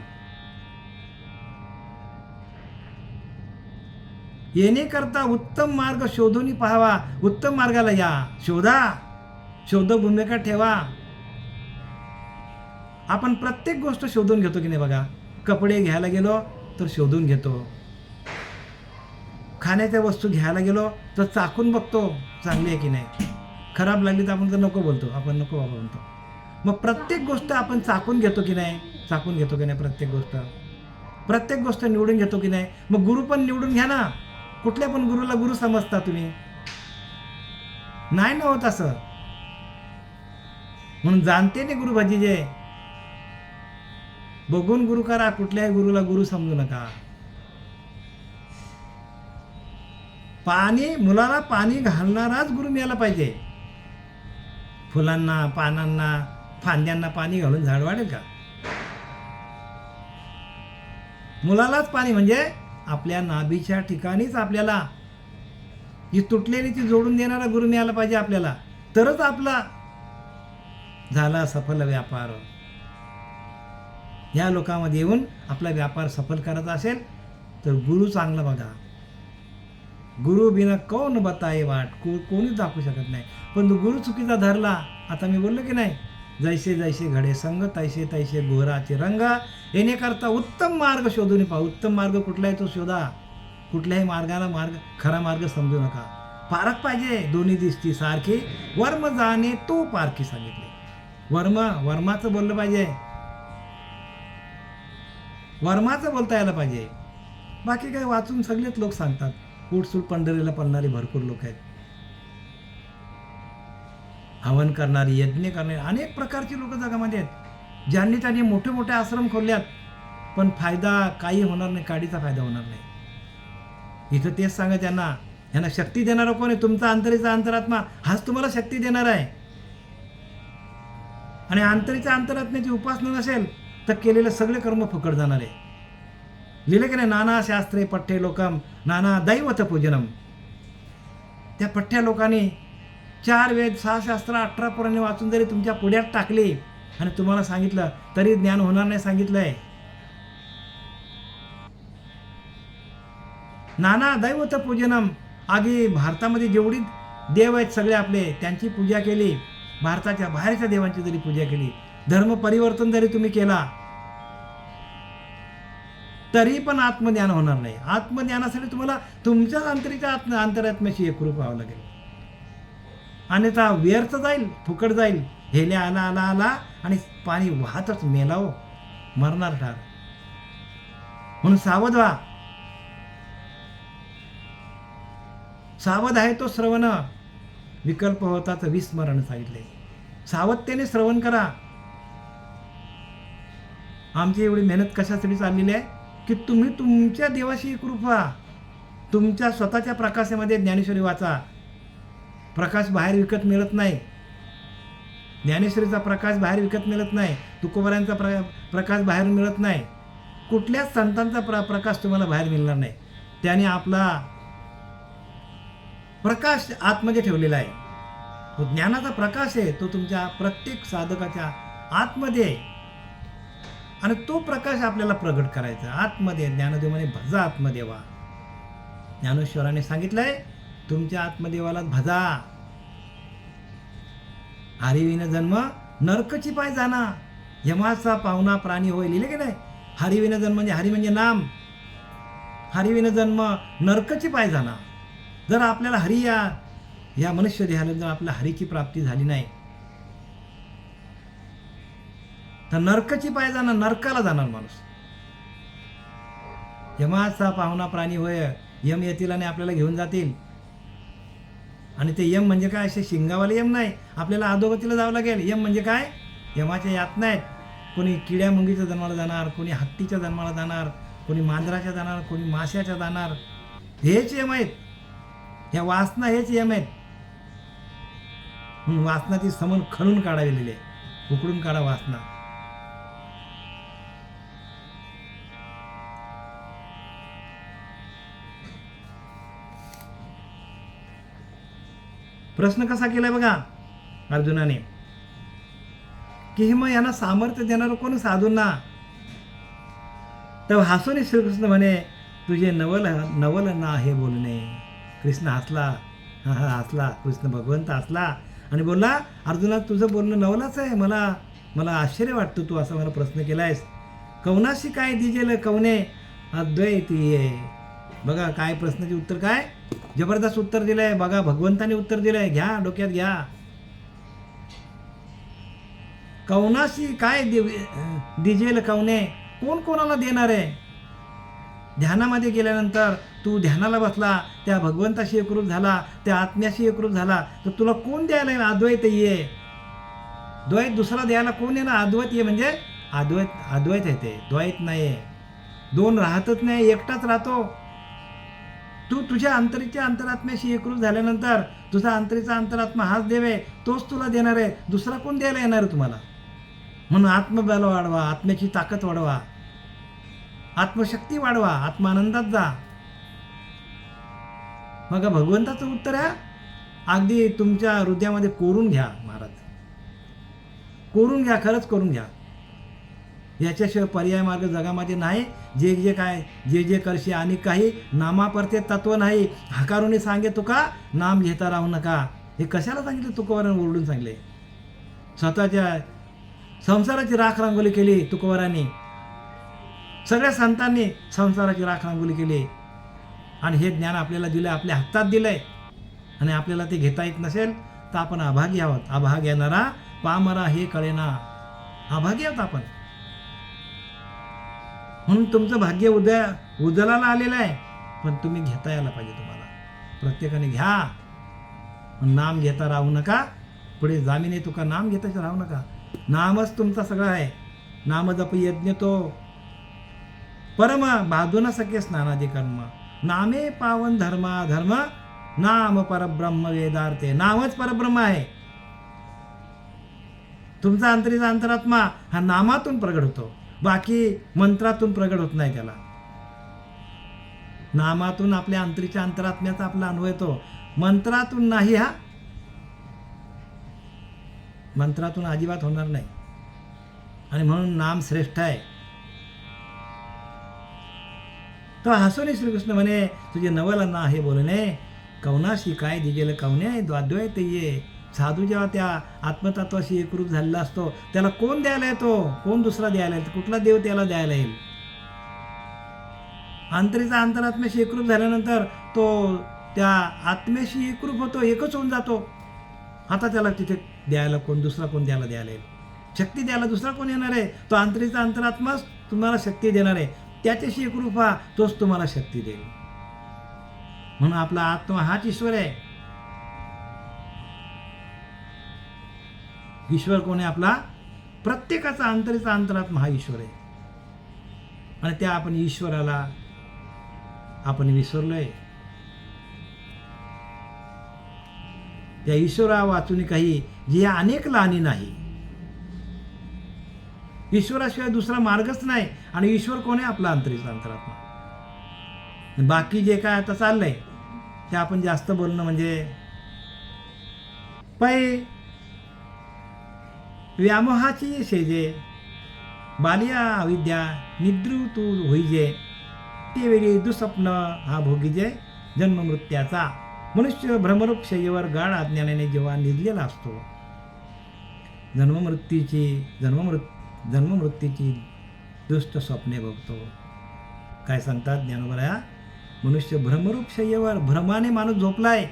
येणे करता उत्तम मार्ग शोधून पाहावा. उत्तम मार्गाला या, शोधा, शोधभूमिका ठेवा. आपण प्रत्येक गोष्ट शोधून घेतो की नाही बघा. कपडे घ्यायला गेलो तर शोधून घेतो. खाण्याच्या वस्तू घ्यायला गेलो तर चाखून बघतो चांगली आहे की नाही. खराब लागली तर आपण तर नको बोलतो, आपण नको बाबा म्हणतो. मग प्रत्येक गोष्ट आपण चाखून घेतो की नाही, चाखून घेतो की नाही प्रत्येक गोष्ट निवडून घेतो की नाही. मग गुरु पण निवडून घ्या ना. कुठल्या पण गुरुला गुरु समजता तुम्ही? नाही ना होत असं. म्हणून जाणते ने गुरु भजीजे, बघून गुरु करा. कुठल्याही गुरुला गुरु समजू नका. मुलाला पाणी घालणाराच गुरु मिळाला पाहिजे. फुलांना, पानांना, फांद्यांना पाणी घालून झाड वाढेल का? मुलालाच पाणी म्हणजे आपल्या नाभीच्या ठिकाणीच आपल्याला जी तुटलेली ती जोडून देणारा गुरु मिळाला पाहिजे आपल्याला. तरच आपला झाला सफल व्यापार. या लोकांमध्ये येऊन आपला व्यापार सफल करायचा असेल तर गुरु चांगला बघा. गुरु बिना कौन बताये वाट, कोणीच दाखवू शकत नाही. पण गुरु चुकीचा धरला, आता मी बोललो की नाही, जैसे जैसे घडे संग, तैसे तैसे गुहराचे रंग. येणे करता उत्तम मार्ग शोधून पहा. उत्तम मार्ग कुठला आहे तो शोधा. कुठल्याही मार्गाला खरा मार्ग समजू नका. पारख पाहिजे दोन्ही दिसती सारखी. वर्म जाणे तो पारखी सांगितले. वर्माचं बोललं पाहिजे, वर्माचं बोलता यायला पाहिजे. बाकी काय वाचून सगळेच लोक सांगतात. उठसूट पंढरीला पळणारे भरपूर लोक आहेत. हवन करणारी, यज्ञ करणारी अनेक प्रकारची लोक जगामध्ये आहेत. ज्यांनी त्यांनी मोठे मोठे आश्रम खोलल्यात, पण फायदा काही होणार नाही, काडीचा फायदा होणार नाही. इथं तेच सांगा त्यांना, यांना शक्ती देणारा कोण आहे? तुमचा अंतरीचा अंतरात्मा हाच तुम्हाला शक्ती देणार आहे. आणि अंतरीच्या अंतरात्म्याची उपासना नसेल तर केलेले सगळे कर्म फुकट जाणार आहे. लिहिले की नाही, नाना शास्त्रे पठ्ठे लोकम नाना दैवत पूजनम. त्या पठ्ठ्या लोकांनी 4 वेद 6 शास्त्र 18 पुराणे वाचून जरी तुमच्या पुढ्यात टाकली आणि तुम्हाला सांगितलं तरी ज्ञान होणार नाही सांगितलंय. नाना दैवत पूजनम. आगी भारतामध्ये जेवढी देव आहेत सगळे आपले, त्यांची पूजा केली, भारताच्या बाहेरच्या देवांची जरी पूजा केली, धर्म परिवर्तन जरी तुम्ही केला तरी पण आत्मज्ञान होणार नाही. आत्मज्ञानासाठी तुम्हाला तुमच्याच अंतरीच्या अंतरात्म्याशी एकरूप व्हावं लागेल. अन्यथा व्यर्थ जाईल, फुकट जाईल. हेल्या आला आला आला आणि पाणी वाहतच मेलाव, मरणार ठार. म्हणून सावध व्हा. सावध आहे तो श्रवण, विकल्प होता तर विस्मरण सांगितले. सावधतेने श्रवण करा. आमची एवढी मेहनत कशासाठी चाललेली आहे की तुम्ही तुमच्या देवाशी एकरूप व्हा. तुमच्या स्वतःच्या प्रकाशामध्ये ज्ञानेश्वरी वाचा. प्रकाश बाहेर विकत मिळत नाही. ज्ञानेश्वरीचा प्रकाश बाहेर विकत मिळत नाही. तुकोबारायांचा प्रकाश बाहेर मिळत नाही. कुठल्याच संतांचा प्रकाश तुम्हाला बाहेर मिळणार नाही. त्याने आपला प्रकाश आतमध्ये ठेवलेला आहे. तो ज्ञानाचा प्रकाश आहे, तो तुमच्या प्रत्येक साधकाच्या आतमध्ये आहे. आणि तो प्रकाश आपल्याला प्रगट करायचा आतमध्ये. ज्ञानदेव म्हणे भजा आत्मदेवा. ज्ञानेश्वराने सांगितलंय तुमच्या आत्मदेवाला भजा. हरिविन जन्म नरकची पाय जाना, यमाचा पावना प्राणी होय. लिहिले की नाही, हरिविन जन्म म्हणजे हरी म्हणजे नाम. हरिविन जन्म नरकची पाय जाना. जर आपल्याला हरी या मनुष्य देहाला जर आपल्या हरीची प्राप्ती झाली नाही तर नरकाची पाय जाणार, नरकाला जाणार माणूस. यमाचा पाहुणा प्राणी होय. यम येतील आणि आपल्याला घेऊन जातील. आणि ते यम म्हणजे काय, असे शिंगावाले यम नाही. आपल्याला अधोगतीला जावं लागेल. यम म्हणजे काय, यमाच्या यातना आहेत. कोणी किड्या मुंगीच्या जन्माला जाणार, कोणी हत्तीच्या जन्माला जाणार, कोणी मांजराच्या जाणार, कोणी माश्याच्या जाणार. हेच यम आहेत. ह्या वासना हेच यम आहेत. वासनाची समन खणून काढावेलेली आहे. उकडून काढा वासना. प्रश्न कसा केलाय बघा अर्जुनाने, की मग यांना सामर्थ्य देणार कोण साधूंना. तर हसून श्रीकृष्ण म्हणे तुझे नवल नवल ना हे बोलणे. कृष्ण हसला. हसला कृष्ण भगवंत हसला आणि बोलला अर्जुना तुझं बोलणं नवलाच आहे. मला आश्चर्य वाटतं तू असा मला प्रश्न केलायस. कवनाशी काय दिजेल कवने अद्वैतीये. बघा काय प्रश्नाचे उत्तर, काय जबरदस्त उत्तर दिलंय. बघा भगवंताने उत्तर दिलंय. घ्या डोक्यात घ्या. कवनाशी काय दिजेल कवने, कोण कोणाला देणार आहे. ध्यानामध्ये गेल्यानंतर तू ध्यानाला बसला, त्या भगवंताशी एकरूप झाला, त्या आत्म्याशी एकरूप झाला, तर तुला कोण द्यायला येईल. अद्वैत ये. द्वैत दुसरा द्यायला कोण आहे ना. अद्वैत ये म्हणजे अद्वैत आहे ते, द्वैत नाही. दोन राहतच नाही, एकटाच राहतो. तू तुझ्या अंतरीच्या अंतरात्म्याशी एकरूप झाल्यानंतर तुझा अंतरीचा अंतरात्मा हाच देव आहे, तोच तुला देणार आहे. दुसरा कोण द्यायला येणार आहे तुम्हाला. म्हणून आत्मबल वाढवा, आत्म्याची ताकद वाढवा, आत्मशक्ती वाढवा, आत्मानंदात जा. मग भगवंताचं उत्तर आहे अगदी तुमच्या हृदयामध्ये कोरून घ्या महाराज. कोरून घ्या, खरंच करून घ्या. याच्याशिवाय पर्याय मार्ग जगामध्ये नाही. जे जे करशी आणि काही नामापरते तत्व नाही. हकारुनी सांगे तुका नाम घेता राहू नका. हे कशाला सांगितलं तुकोबारांनी ओरडून सांगले. स्वतःच्या संसाराची राख रांगोली केली तुकोबारांनी. सगळ्या संतांनी संसाराची राख रांगोली केली. आणि हे ज्ञान आपल्याला दिलं, आपल्या हातात दिलंय. आणि आपल्याला ते घेता येत नसेल तर आपण अभागी आहोत. अभाग येणारा पामरा हे कळेना. अभागी आहोत आपण. म्हणून तुमचं भाग्य उजलाला आलेलं आहे, पण तुम्ही घेता यायला पाहिजे. तुम्हाला प्रत्येकाने घ्या. नाम घेता राहू नका. पुढे जामीन आहे तुका नाम घेतच राहू नका. नामच तुमचा सगळं आहे. नाम जप यज्ञ तो परम बाधू न सके स्नानादी कर्म. नामे पावन धर्मा धर्म नाम परब्रह्म वेदार्थे. नामच परब्रह्म आहे. तुमचा अंतरीचा अंतरात्मा हा नामातून प्रगट होतो, बाकी मंत्रातून प्रगट होत नाही. त्याला नामातून आपल्या अंतरीच्या अंतरात्म्याचा आपला अनुभव येतो, मंत्रातून नाही. हा मंत्रातून अजिबात होणार नाही. आणि म्हणून नाम श्रेष्ठ आहे. तो हसून श्रीकृष्ण म्हणे तुझे नवल ना हे बोलणे कवनाशी काय दिगेल कवने द्वाद्वैत ये. साधू जेव्हा त्या आत्मतत्वाशी एकरूप झालेला असतो त्याला कोण द्यायला येतो, कोण दुसरा द्यायला येतो, कुठला देव त्याला द्यायला येईल. अंतरीचा अंतरात्म्याशी एकरूप झाल्यानंतर तो त्या आत्म्याशी एकरूप होतो, एकच होऊन जातो. आता त्याला तिथे द्यायला कोण दुसरा कोण द्यायला येईल, शक्ती द्यायला दुसरा कोण येणार आहे. तो अंतरीचा अंतरात्माच तुम्हाला शक्ती देणार आहे. त्याच्याशी एकरूप व्हा, तोच तुम्हाला शक्ती देईल. म्हणून आपला आत्मा हाच ईश्वर आहे. ईश्वर कोण आहे आपला? प्रत्येकाचा अंतरीचा अंतरात्मा हा ईश्वर आहे. आणि त्या आपण ईश्वराला आपण विसरलोय. त्या ईश्वरा वाचून काही जी अनेक लाणी नाही. ईश्वराशिवाय दुसरा मार्गच नाही. आणि ईश्वर कोण आहे? आपला अंतरीचा अंतरात्मा. बाकी जे काय आता चाललंय ते आपण जास्त बोलणं म्हणजे पै व्यामोहाची शेजे बालिया अविद्या निद्रुतू होईजे ते वेळी दुःस्वप्न हा भोगीजे जन्ममृत्याचा. मनुष्य भ्रमरूप शय्येवर गाढ अज्ञानाने जेव्हा निजलेला असतो, जन्ममृत्यूची दुष्ट स्वप्ने भोगतो. काय सांगतात ज्ञानोबराया? मनुष्य भ्रमरूप शय्येवर, भ्रमाने माणूस झोपलाय,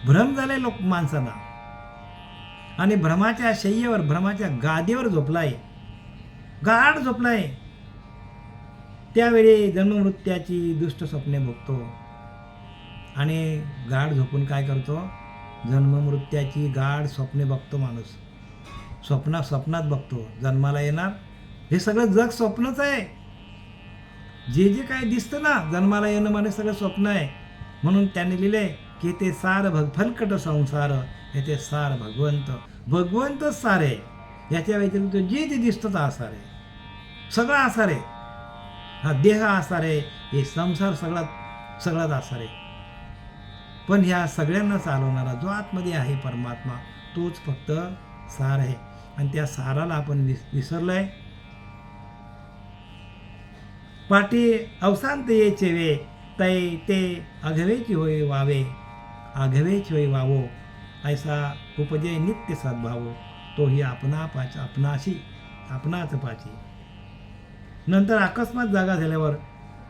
भ्रम झालाय लोक माणसाला, आणि भ्रमाच्या शय्येवर, भ्रमाच्या गादीवर झोपलाय, गाढ झोपलाय. त्यावेळी जन्ममृत्याची दुष्ट स्वप्ने भोगतो. आणि गाढ झोपून काय करतो? जन्ममृत्याची गाढ स्वप्ने बघतो माणूस. स्वप्नात बघतो. जन्माला येणार हे सगळं जग स्वप्नच आहे. जे काय दिसतं ना, जन्माला येणं म्हणजे सगळं स्वप्न आहे. म्हणून त्याने लिहिले की ते सार फलकट संसार, हे सार भगवंतच सार आहे. याच्या व्यतिरिक्त जे दिसतं तर आसार आहे, सगळा आसार आहे. हा देह आसार आहे, हे संसार सगळाच आसार आहे. पण ह्या सगळ्यांना चालवणारा जो आतमध्ये आहे परमात्मा, तोच फक्त सार आहे. आणि त्या साराला आपण विसरलोय. पाठी अवसांत ये चेवे तै ते अघवेची होय वावे, आघवेची होय वावो ऐसा उपजय नित्य सद्भाव. तोही आपणाच पाची. नंतर अकस्मात जागा झाल्यावर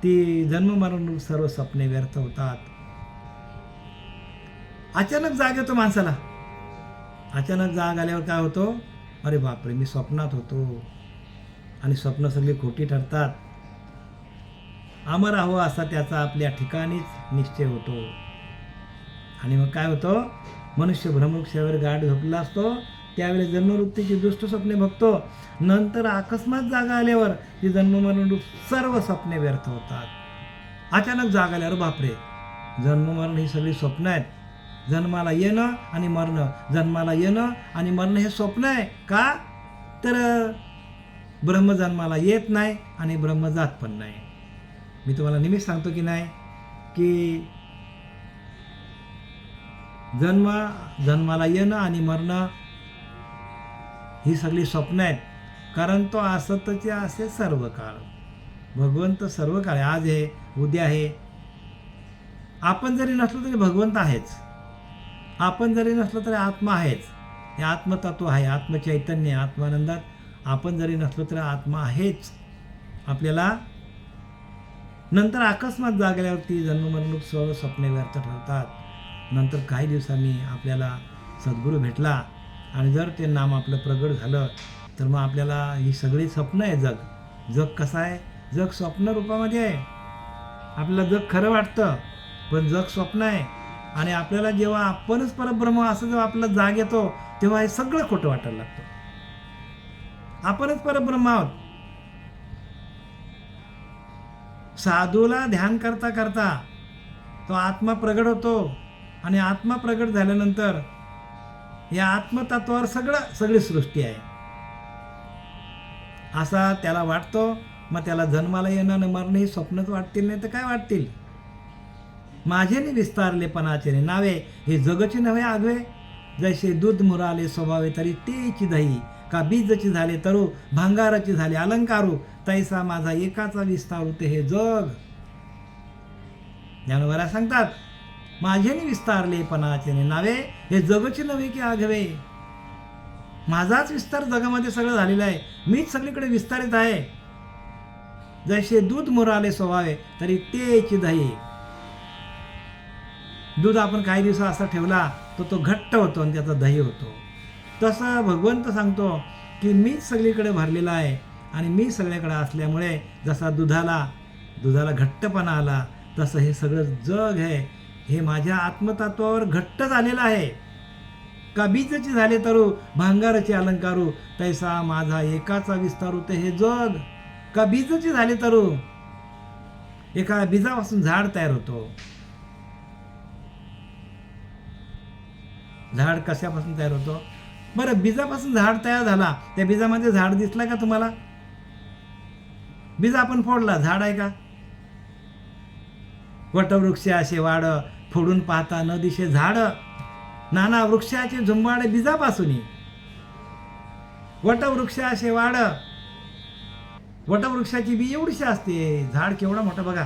ती जन्ममरण सर्व स्वप्ने व्यर्थ होतात. अचानक जाग येतो माणसाला. अचानक जाग आल्यावर काय होतो? अरे बापरे, मी स्वप्नात होतो. आणि स्वप्न सगळी खोटी ठरतात. अमर आहो असा त्याचा आपल्या ठिकाणीच निश्चय होतो. आणि मग काय होतं? मनुष्य भ्रमवृक्षावर गाढ झोपला असतो, त्यावेळेस जन्मवृत्तीची दुष्ट स्वप्ने बघतो. नंतर अकस्मात जागा आल्यावर ती जन्ममरण सर्व स्वप्ने व्यर्थ होतात. अचानक जाग आल्यावर बापरे, जन्ममरण ही सगळी स्वप्न आहेत. जन्माला येणं आणि मरणं, जन्माला येणं आणि मरणं हे स्वप्न आहे. का तर ब्रह्म जन्माला येत नाही आणि ब्रह्म जात पण नाही. मी तुम्हाला नेहमीच सांगतो की नाही की जन्माला येणं आणि मरणं ही सगळी स्वप्न आहेत. कारण तो असतचे असे सर्व काळ. भगवंत सर्व काळ, आज आहे, उद्या आहे. आपण जरी नसलो तरी भगवंत आहेच. आपण जरी नसलो तरी आत्मा आहेच. हे आत्मतत्व आहे, आत्मचैतन्य, आत्मानंदात आपण जरी नसलो तरी आत्मा आहेच. आपल्याला नंतर अकस्मात जागल्यावरती जन्ममरण सर्व स्वप्ने व्यर्थ ठरतात. नंतर काही दिवसांनी आपल्याला सद्गुरू भेटला आणि जर ते नाम आपलं प्रगट झालं तर मग आपल्याला ही सगळी स्वप्न आहे. जग कसं आहे? जग स्वप्न रूपामध्ये आहे. आपल्याला जग खरं वाटतं पण जग स्वप्न आहे. आणि आपल्याला जेव्हा आपणच परब्रह्म असं जेव्हा आपल्याला जाग येतो तेव्हा हे सगळं खोटं वाटायला लागतं. आपणच परब्रह्म आहोत. साधूला ध्यान करता करता तो आत्मा प्रगट होतो आणि आत्मा प्रगट झाल्यानंतर या आत्मतत्वावर सगळी सृष्टी आहे असा त्याला वाटतो. मग त्याला जन्माला येणं न मरणं ही स्वप्नच वाटतील, नाही तर काय वाटतील. माझेने विस्तारलेपणाचे नावे हे जगची नव्हे आघवे, जैसे दूध मुराले स्वभावे तरी तेची दही, का बीजची झाले तरू भांगाराची झाले अलंकारू, तैसा माझा एकाचा विस्तारू ते हे जग. ज्ञानोबा सांगतात माझेने विस्तारलेपणाचे नावे हे जगची नव्हे की आघवे. माझाच विस्तार जगामध्ये सगळं झालेला आहे, मीच सगळीकडे विस्तारित आहे. जैसे दूध मुराले स्वभावे तरी तेची दही. दूध आपण काही दिवस असा ठेवला तर तो घट्ट होतो आणि त्याचा दही होतो. तसं भगवंत सांगतो की मीच सगळीकडे भरलेला आहे आणि मी सगळीकडे असल्यामुळे जसा दुधाला घट्टपणा आला तसं हे सगळं जग आहे हे माझ्या आत्मतत्वावर घट्ट झालेलं आहे. का बीजची झाले तरू भांगाराचे अलंकारू, तैसा माझा एकाचा विस्तारू ते हे जग. का बीजची झाले तरू, एका बीजापासून झाड तयार होतो. झाड कशापासून तयार होतो? बरं, बीजापासून झाड तयार झाला, त्या बीजामध्ये झाड दिसला का तुम्हाला? बीज आपण फोडला, झाड आहे का? वटवृक्ष असे वाड, फोडून पाहता न दिशे झाड, नाना वृक्षाचे झुंबाडे बीजापासून. वटवृक्ष असे वाड, वटवृक्षाची बी एवढीशी असते, झाड केवढा मोठा बघा,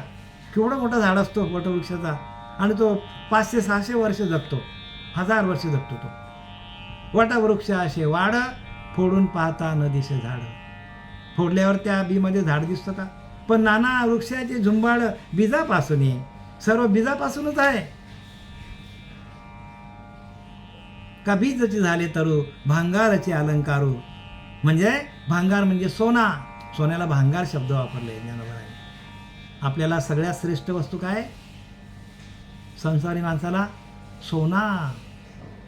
केवढा मोठा झाड असतो वटवृक्षाचा, आणि तो 500-600 वर्ष जगतो, 1000 वर्ष जगतो तो. वटवृक्ष असे वाड, फोडून पाहता न दिसे झाड. फोडल्यावर त्या बीमध्ये झाड दिसतं का? पण नाना वृक्षाचे झुंबाड बीजापासून, सर्व बीजापासूनच आहे. का बीजची झाले तरू भांगाराचे अलंकारू, म्हणजे भांगार म्हणजे सोना. सोन्याला भांगार शब्द वापरले ज्ञानोबाने. आपल्याला सगळ्यात श्रेष्ठ वस्तू काय? संसारी माणसाला सोना,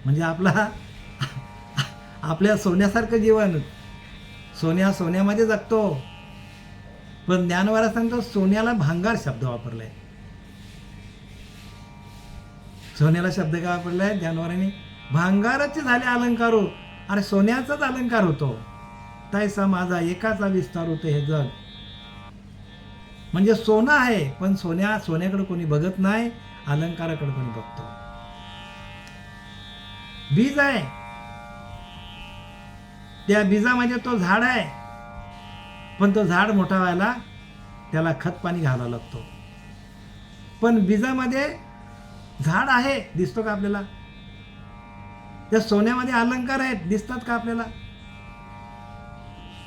म्हणजे आपल्या सोन्यासारखं जीवन. सोन्यामध्ये जगतो, पण ज्ञानवारा सांगतो सोन्याला भांगार शब्द वापरलाय. सोन्याला शब्द काय वापरलाय ज्ञानवाराने? भांगाराचे झाले अलंकारू, अरे सोन्याचाच अलंकार होतो. तैसा माझा एकाचा विस्तार होतो हे जग. म्हणजे सोनं आहे, पण सोन्याकडे कोणी बघत नाही, अलंकाराकडे कोणी बघतो. बीज आहे, त्या बीजामध्ये तो झाड आहे, पण तो झाड मोठा व्हायला त्याला खत पाणी घालावं लागतो. पण बीजामध्ये झाड आहे, दिसतो का आपल्याला? त्या सोन्यामध्ये अलंकार आहेत, दिसतात का आपल्याला?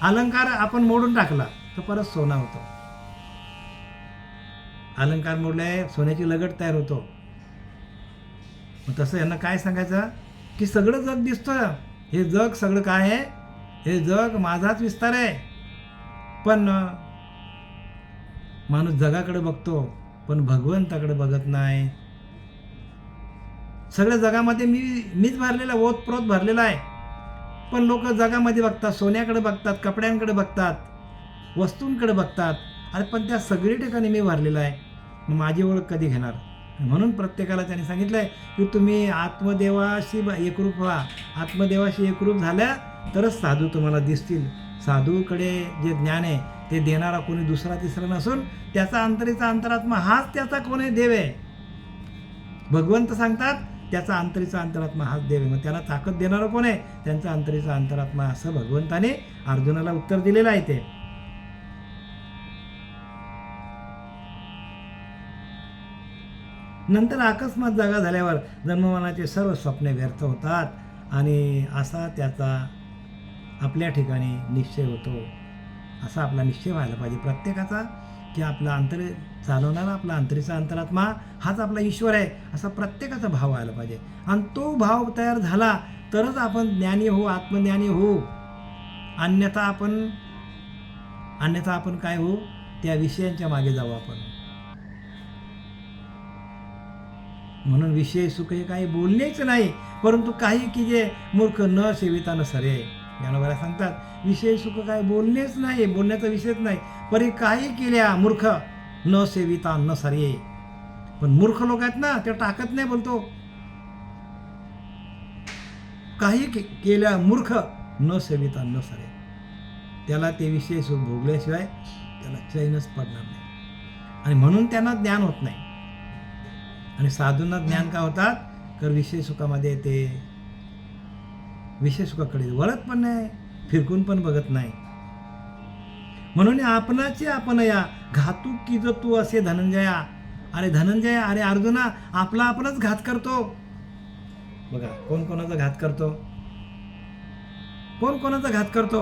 अलंकार आपण मोडून टाकला तर परत सोना होतो. अलंकार मोडलाय, सोन्याची लगट तयार होतो. तसं यांना काय सांगायचं की सगळं जग दिसतं, हे जग सगळं काय आहे? हे जग माझाच विस्तार आहे. पण माणूस जगाकडे बघतो, पण भगवंताकडे बघत नाही. सगळ्या जगामध्ये मीच भरलेला, ओतप्रोत भरलेला आहे. पण लोक जगामध्ये बघतात, सोन्याकडे बघतात, कपड्यांकडे बघतात, वस्तूंकडे बघतात. अरे पण त्या सगळी ठिकाणी मी भरलेला आहे, मग माझी ओळख कधी घेणार? म्हणून प्रत्येकाला त्यांनी सांगितलं आहे की तुम्ही आत्मदेवाशी एकरूप व्हा. आत्मदेवाशी एकरूप झाल्या तरच साधू तुम्हाला दिसतील. साधूकडे जे ज्ञान आहे ते देणारा कोणी दुसरा तिसरा नसून त्याचा अंतरीचा अंतरात्मा हाच त्याचा कोणी देव आहे. भगवंत सांगतात त्याचा अंतरीचा अंतरात्मा हाच देव आहे. मग त्याला ताकद देणारा कोण आहे? त्यांचा अंतरीचा अंतरात्मा, असं भगवंताने अर्जुनाला उत्तर दिलेलं आहे. ते नंतर अकस्मात जागा झाल्यावर जन्ममरणाचे सर्व स्वप्ने व्यर्थ होतात आणि असा त्याचा आपल्या ठिकाणी निश्चय होतो. असा आपला निश्चय व्हायला पाहिजे प्रत्येकाचा की आपला अंतर चालवणारा आपला अंतरीचा अंतरात्मा हाच आपला ईश्वर आहे, असा प्रत्येकाचा भाव व्हायला पाहिजे. आणि तो भाव तयार झाला तरच आपण ज्ञानी होऊ, आत्मज्ञानी होऊ. अन्यथा आपण काय होऊ? त्या विषयांच्या मागे जाऊ आपण. म्हणून विषय सुख हे काही बोलणेच नाही, परंतु काही की जे मूर्ख न सेविता न सरे. ज्ञानोबा सांगतात विषय सुख काही बोलणेच नाही, बोलण्याचा विषयच नाही, परी काही केल्या मूर्ख न सेविता न सरे. पण मूर्ख लोक आहेत ना, ते टाकत नाही बोलतो. काही केल्या मूर्ख न सेविता न सरे. त्याला ते विषय सुख भोगल्याशिवाय त्याला चैनच पडणार नाही, आणि म्हणून त्यांना ज्ञान होत नाही. आणि साधूंना ज्ञान का होतात, तर विषय सुखामध्ये ते विषय सुखाकडे वळत पण नाही, फिरकून पण बघत नाही. म्हणून आपणाचे आपण या घातू की जो तू असे धनंजया. अरे धनंजया, अरे अर्जुना, आपला आपणच घात करतो. बघा कोण कोणाचा घात करतो, कोण कोणाचा घात करतो.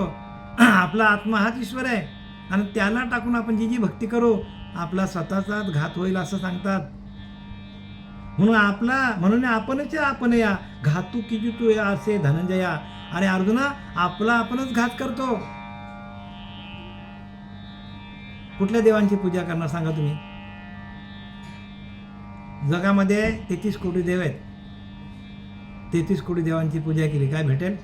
आपला आत्मा हाच ईश्वर आहे, आणि त्याला टाकून आपण जी जी भक्ती करू आपला स्वतःचाच घात होईल असं सांगतात. म्हणून आपणच आपण या घातू की जी तू असे धनंजया. अरे अर्जुना, आपला आपणच घात करतो. कुठल्या देवांची पूजा करणार सांगा तुम्ही. जगामध्ये 33 कोटी देव आहेत. 33 कोटी देवांची पूजा केली काय भेटेल.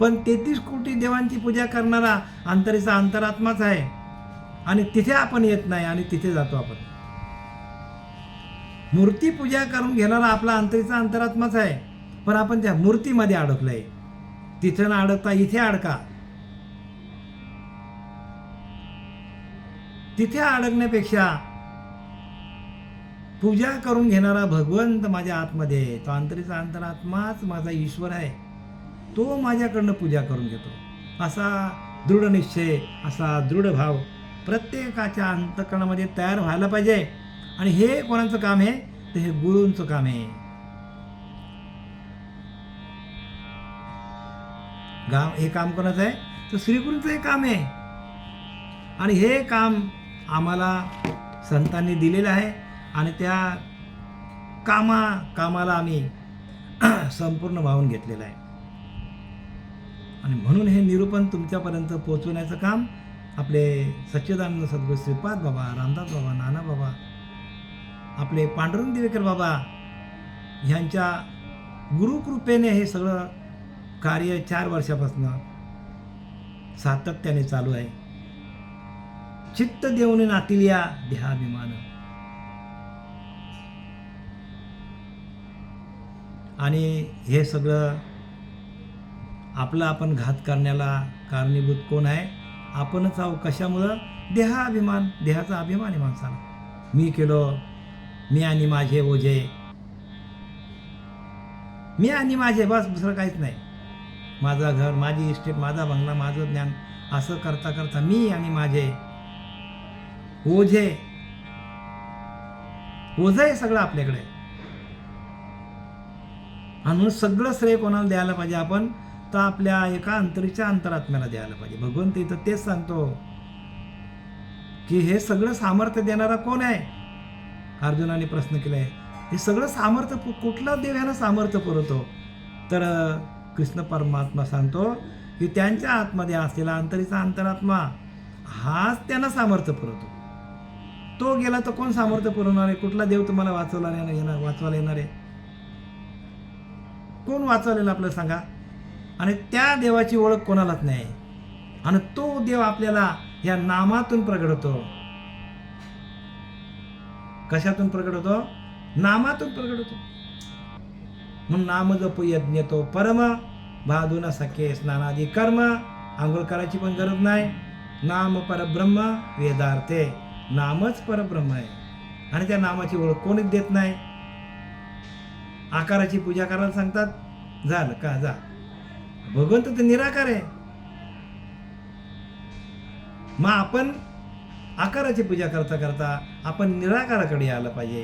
पण 33 कोटी देवांची पूजा करणारा अंतरीचा अंतरात्माच आहे, आणि तिथे आपण येत नाही, आणि तिथे जातो आपण. मूर्ती पूजा करून घेणारा आपला अंतरीचा अंतरात्माच आहे, पण आपण त्या मूर्तीमध्ये अडकलोय. तिथे ना अडकता इथे अडका. तिथे अडकण्यापेक्षा पूजा करून घेणारा भगवंत माझ्या आतमध्ये, तो अंतरीचा अंतरात्माच माझा ईश्वर आहे, तो माझ्याकडनं पूजा करून घेतो. असा दृढ निश्चय, असा दृढ भाव प्रत्येकाच्या अंतःकरणामध्ये तयार व्हायला पाहिजे. आणि हे कोणाचं काम आहे, तर हे गुरूंचं काम आहे. हे काम कोणाचं आहे, तर श्रीगुरूंचं हे काम आहे. आणि हे काम आम्हाला संतांनी दिलेलं आहे, आणि त्या कामाला आम्ही संपूर्ण वाहून घेतलेलं आहे. आणि म्हणून हे निरूपण तुमच्यापर्यंत पोहोचवण्याचं काम आपले सच्चिदानंद सद्गुरू श्रीपाद बाबा, रामदास बाबा, नाना बाबा, आपले पांडुरंग दिवेकर बाबा ह्यांच्या गुरुकृपेने हे सगळं कार्य 4 वर्षापासून सातत्याने चालू आहे. चित्त देऊन नातिलिया देहाभिमान. आणि हे सगळं आपला आपण घात करण्याला कारणीभूत कोण आहे, आपणच आहो. कशामुळं, देहाभिमान. देहाचा अभिमान आहे माणसाला. मी केलो, मी आणि माझे ओझे, मी आणि माझे, बस दुसरं काहीच नाही. माझा घर, माझी इस्टेट, माझा बंगला, माझं ज्ञान, असं करता करता मी आणि माझे ओझे. ओझं आहे सगळं आपल्याकडे. आणि सगळं श्रेय कोणाला द्यायला पाहिजे आपण, तर आपल्या एका अंतरीच्या अंतरात्म्याला द्यायला पाहिजे. भगवंत इथं तेच सांगतो की हे सगळं सामर्थ्य देणारा कोण आहे. अर्जुनाने प्रश्न केलाय, हे सगळं सामर्थ्य कुठला देव ह्यानं सामर्थ्य पुरवतो, तर कृष्ण परमात्मा सांगतो की त्यांच्या आतमध्ये असलेला अंतरीचा अंतरात्मा हाच त्यांना सामर्थ्य पुरवतो. तो गेला तर कोण सामर्थ्य पुरवणार आहे. कुठला देव तुम्हाला वाचवायला येणार आहे. कोण वाचवलेलं आपल्याला सांगा. आणि त्या देवाची ओळख कोणालाच नाही. आणि तो देव आपल्याला या नामातून प्रगट होतो. कशातून प्रगट होतो, नामातून प्रगट होतो. म्हणून नाम जप यज्ञ तो परम, भादू न सके स्नानादी कर्म. आंघोळ करायची पण गरज नाही. नाम परब्रह्म वेदार्थे. नामच परब्रह्म आहे, आणि त्या नामाची ओळख कोणीच देत नाही. आकाराची पूजा करायला सांगतात, झालं का जा. भगवंत ते निराकार आहे. मग आपण आकाराची पूजा करता करता आपण निराकाराकडे यायला पाहिजे.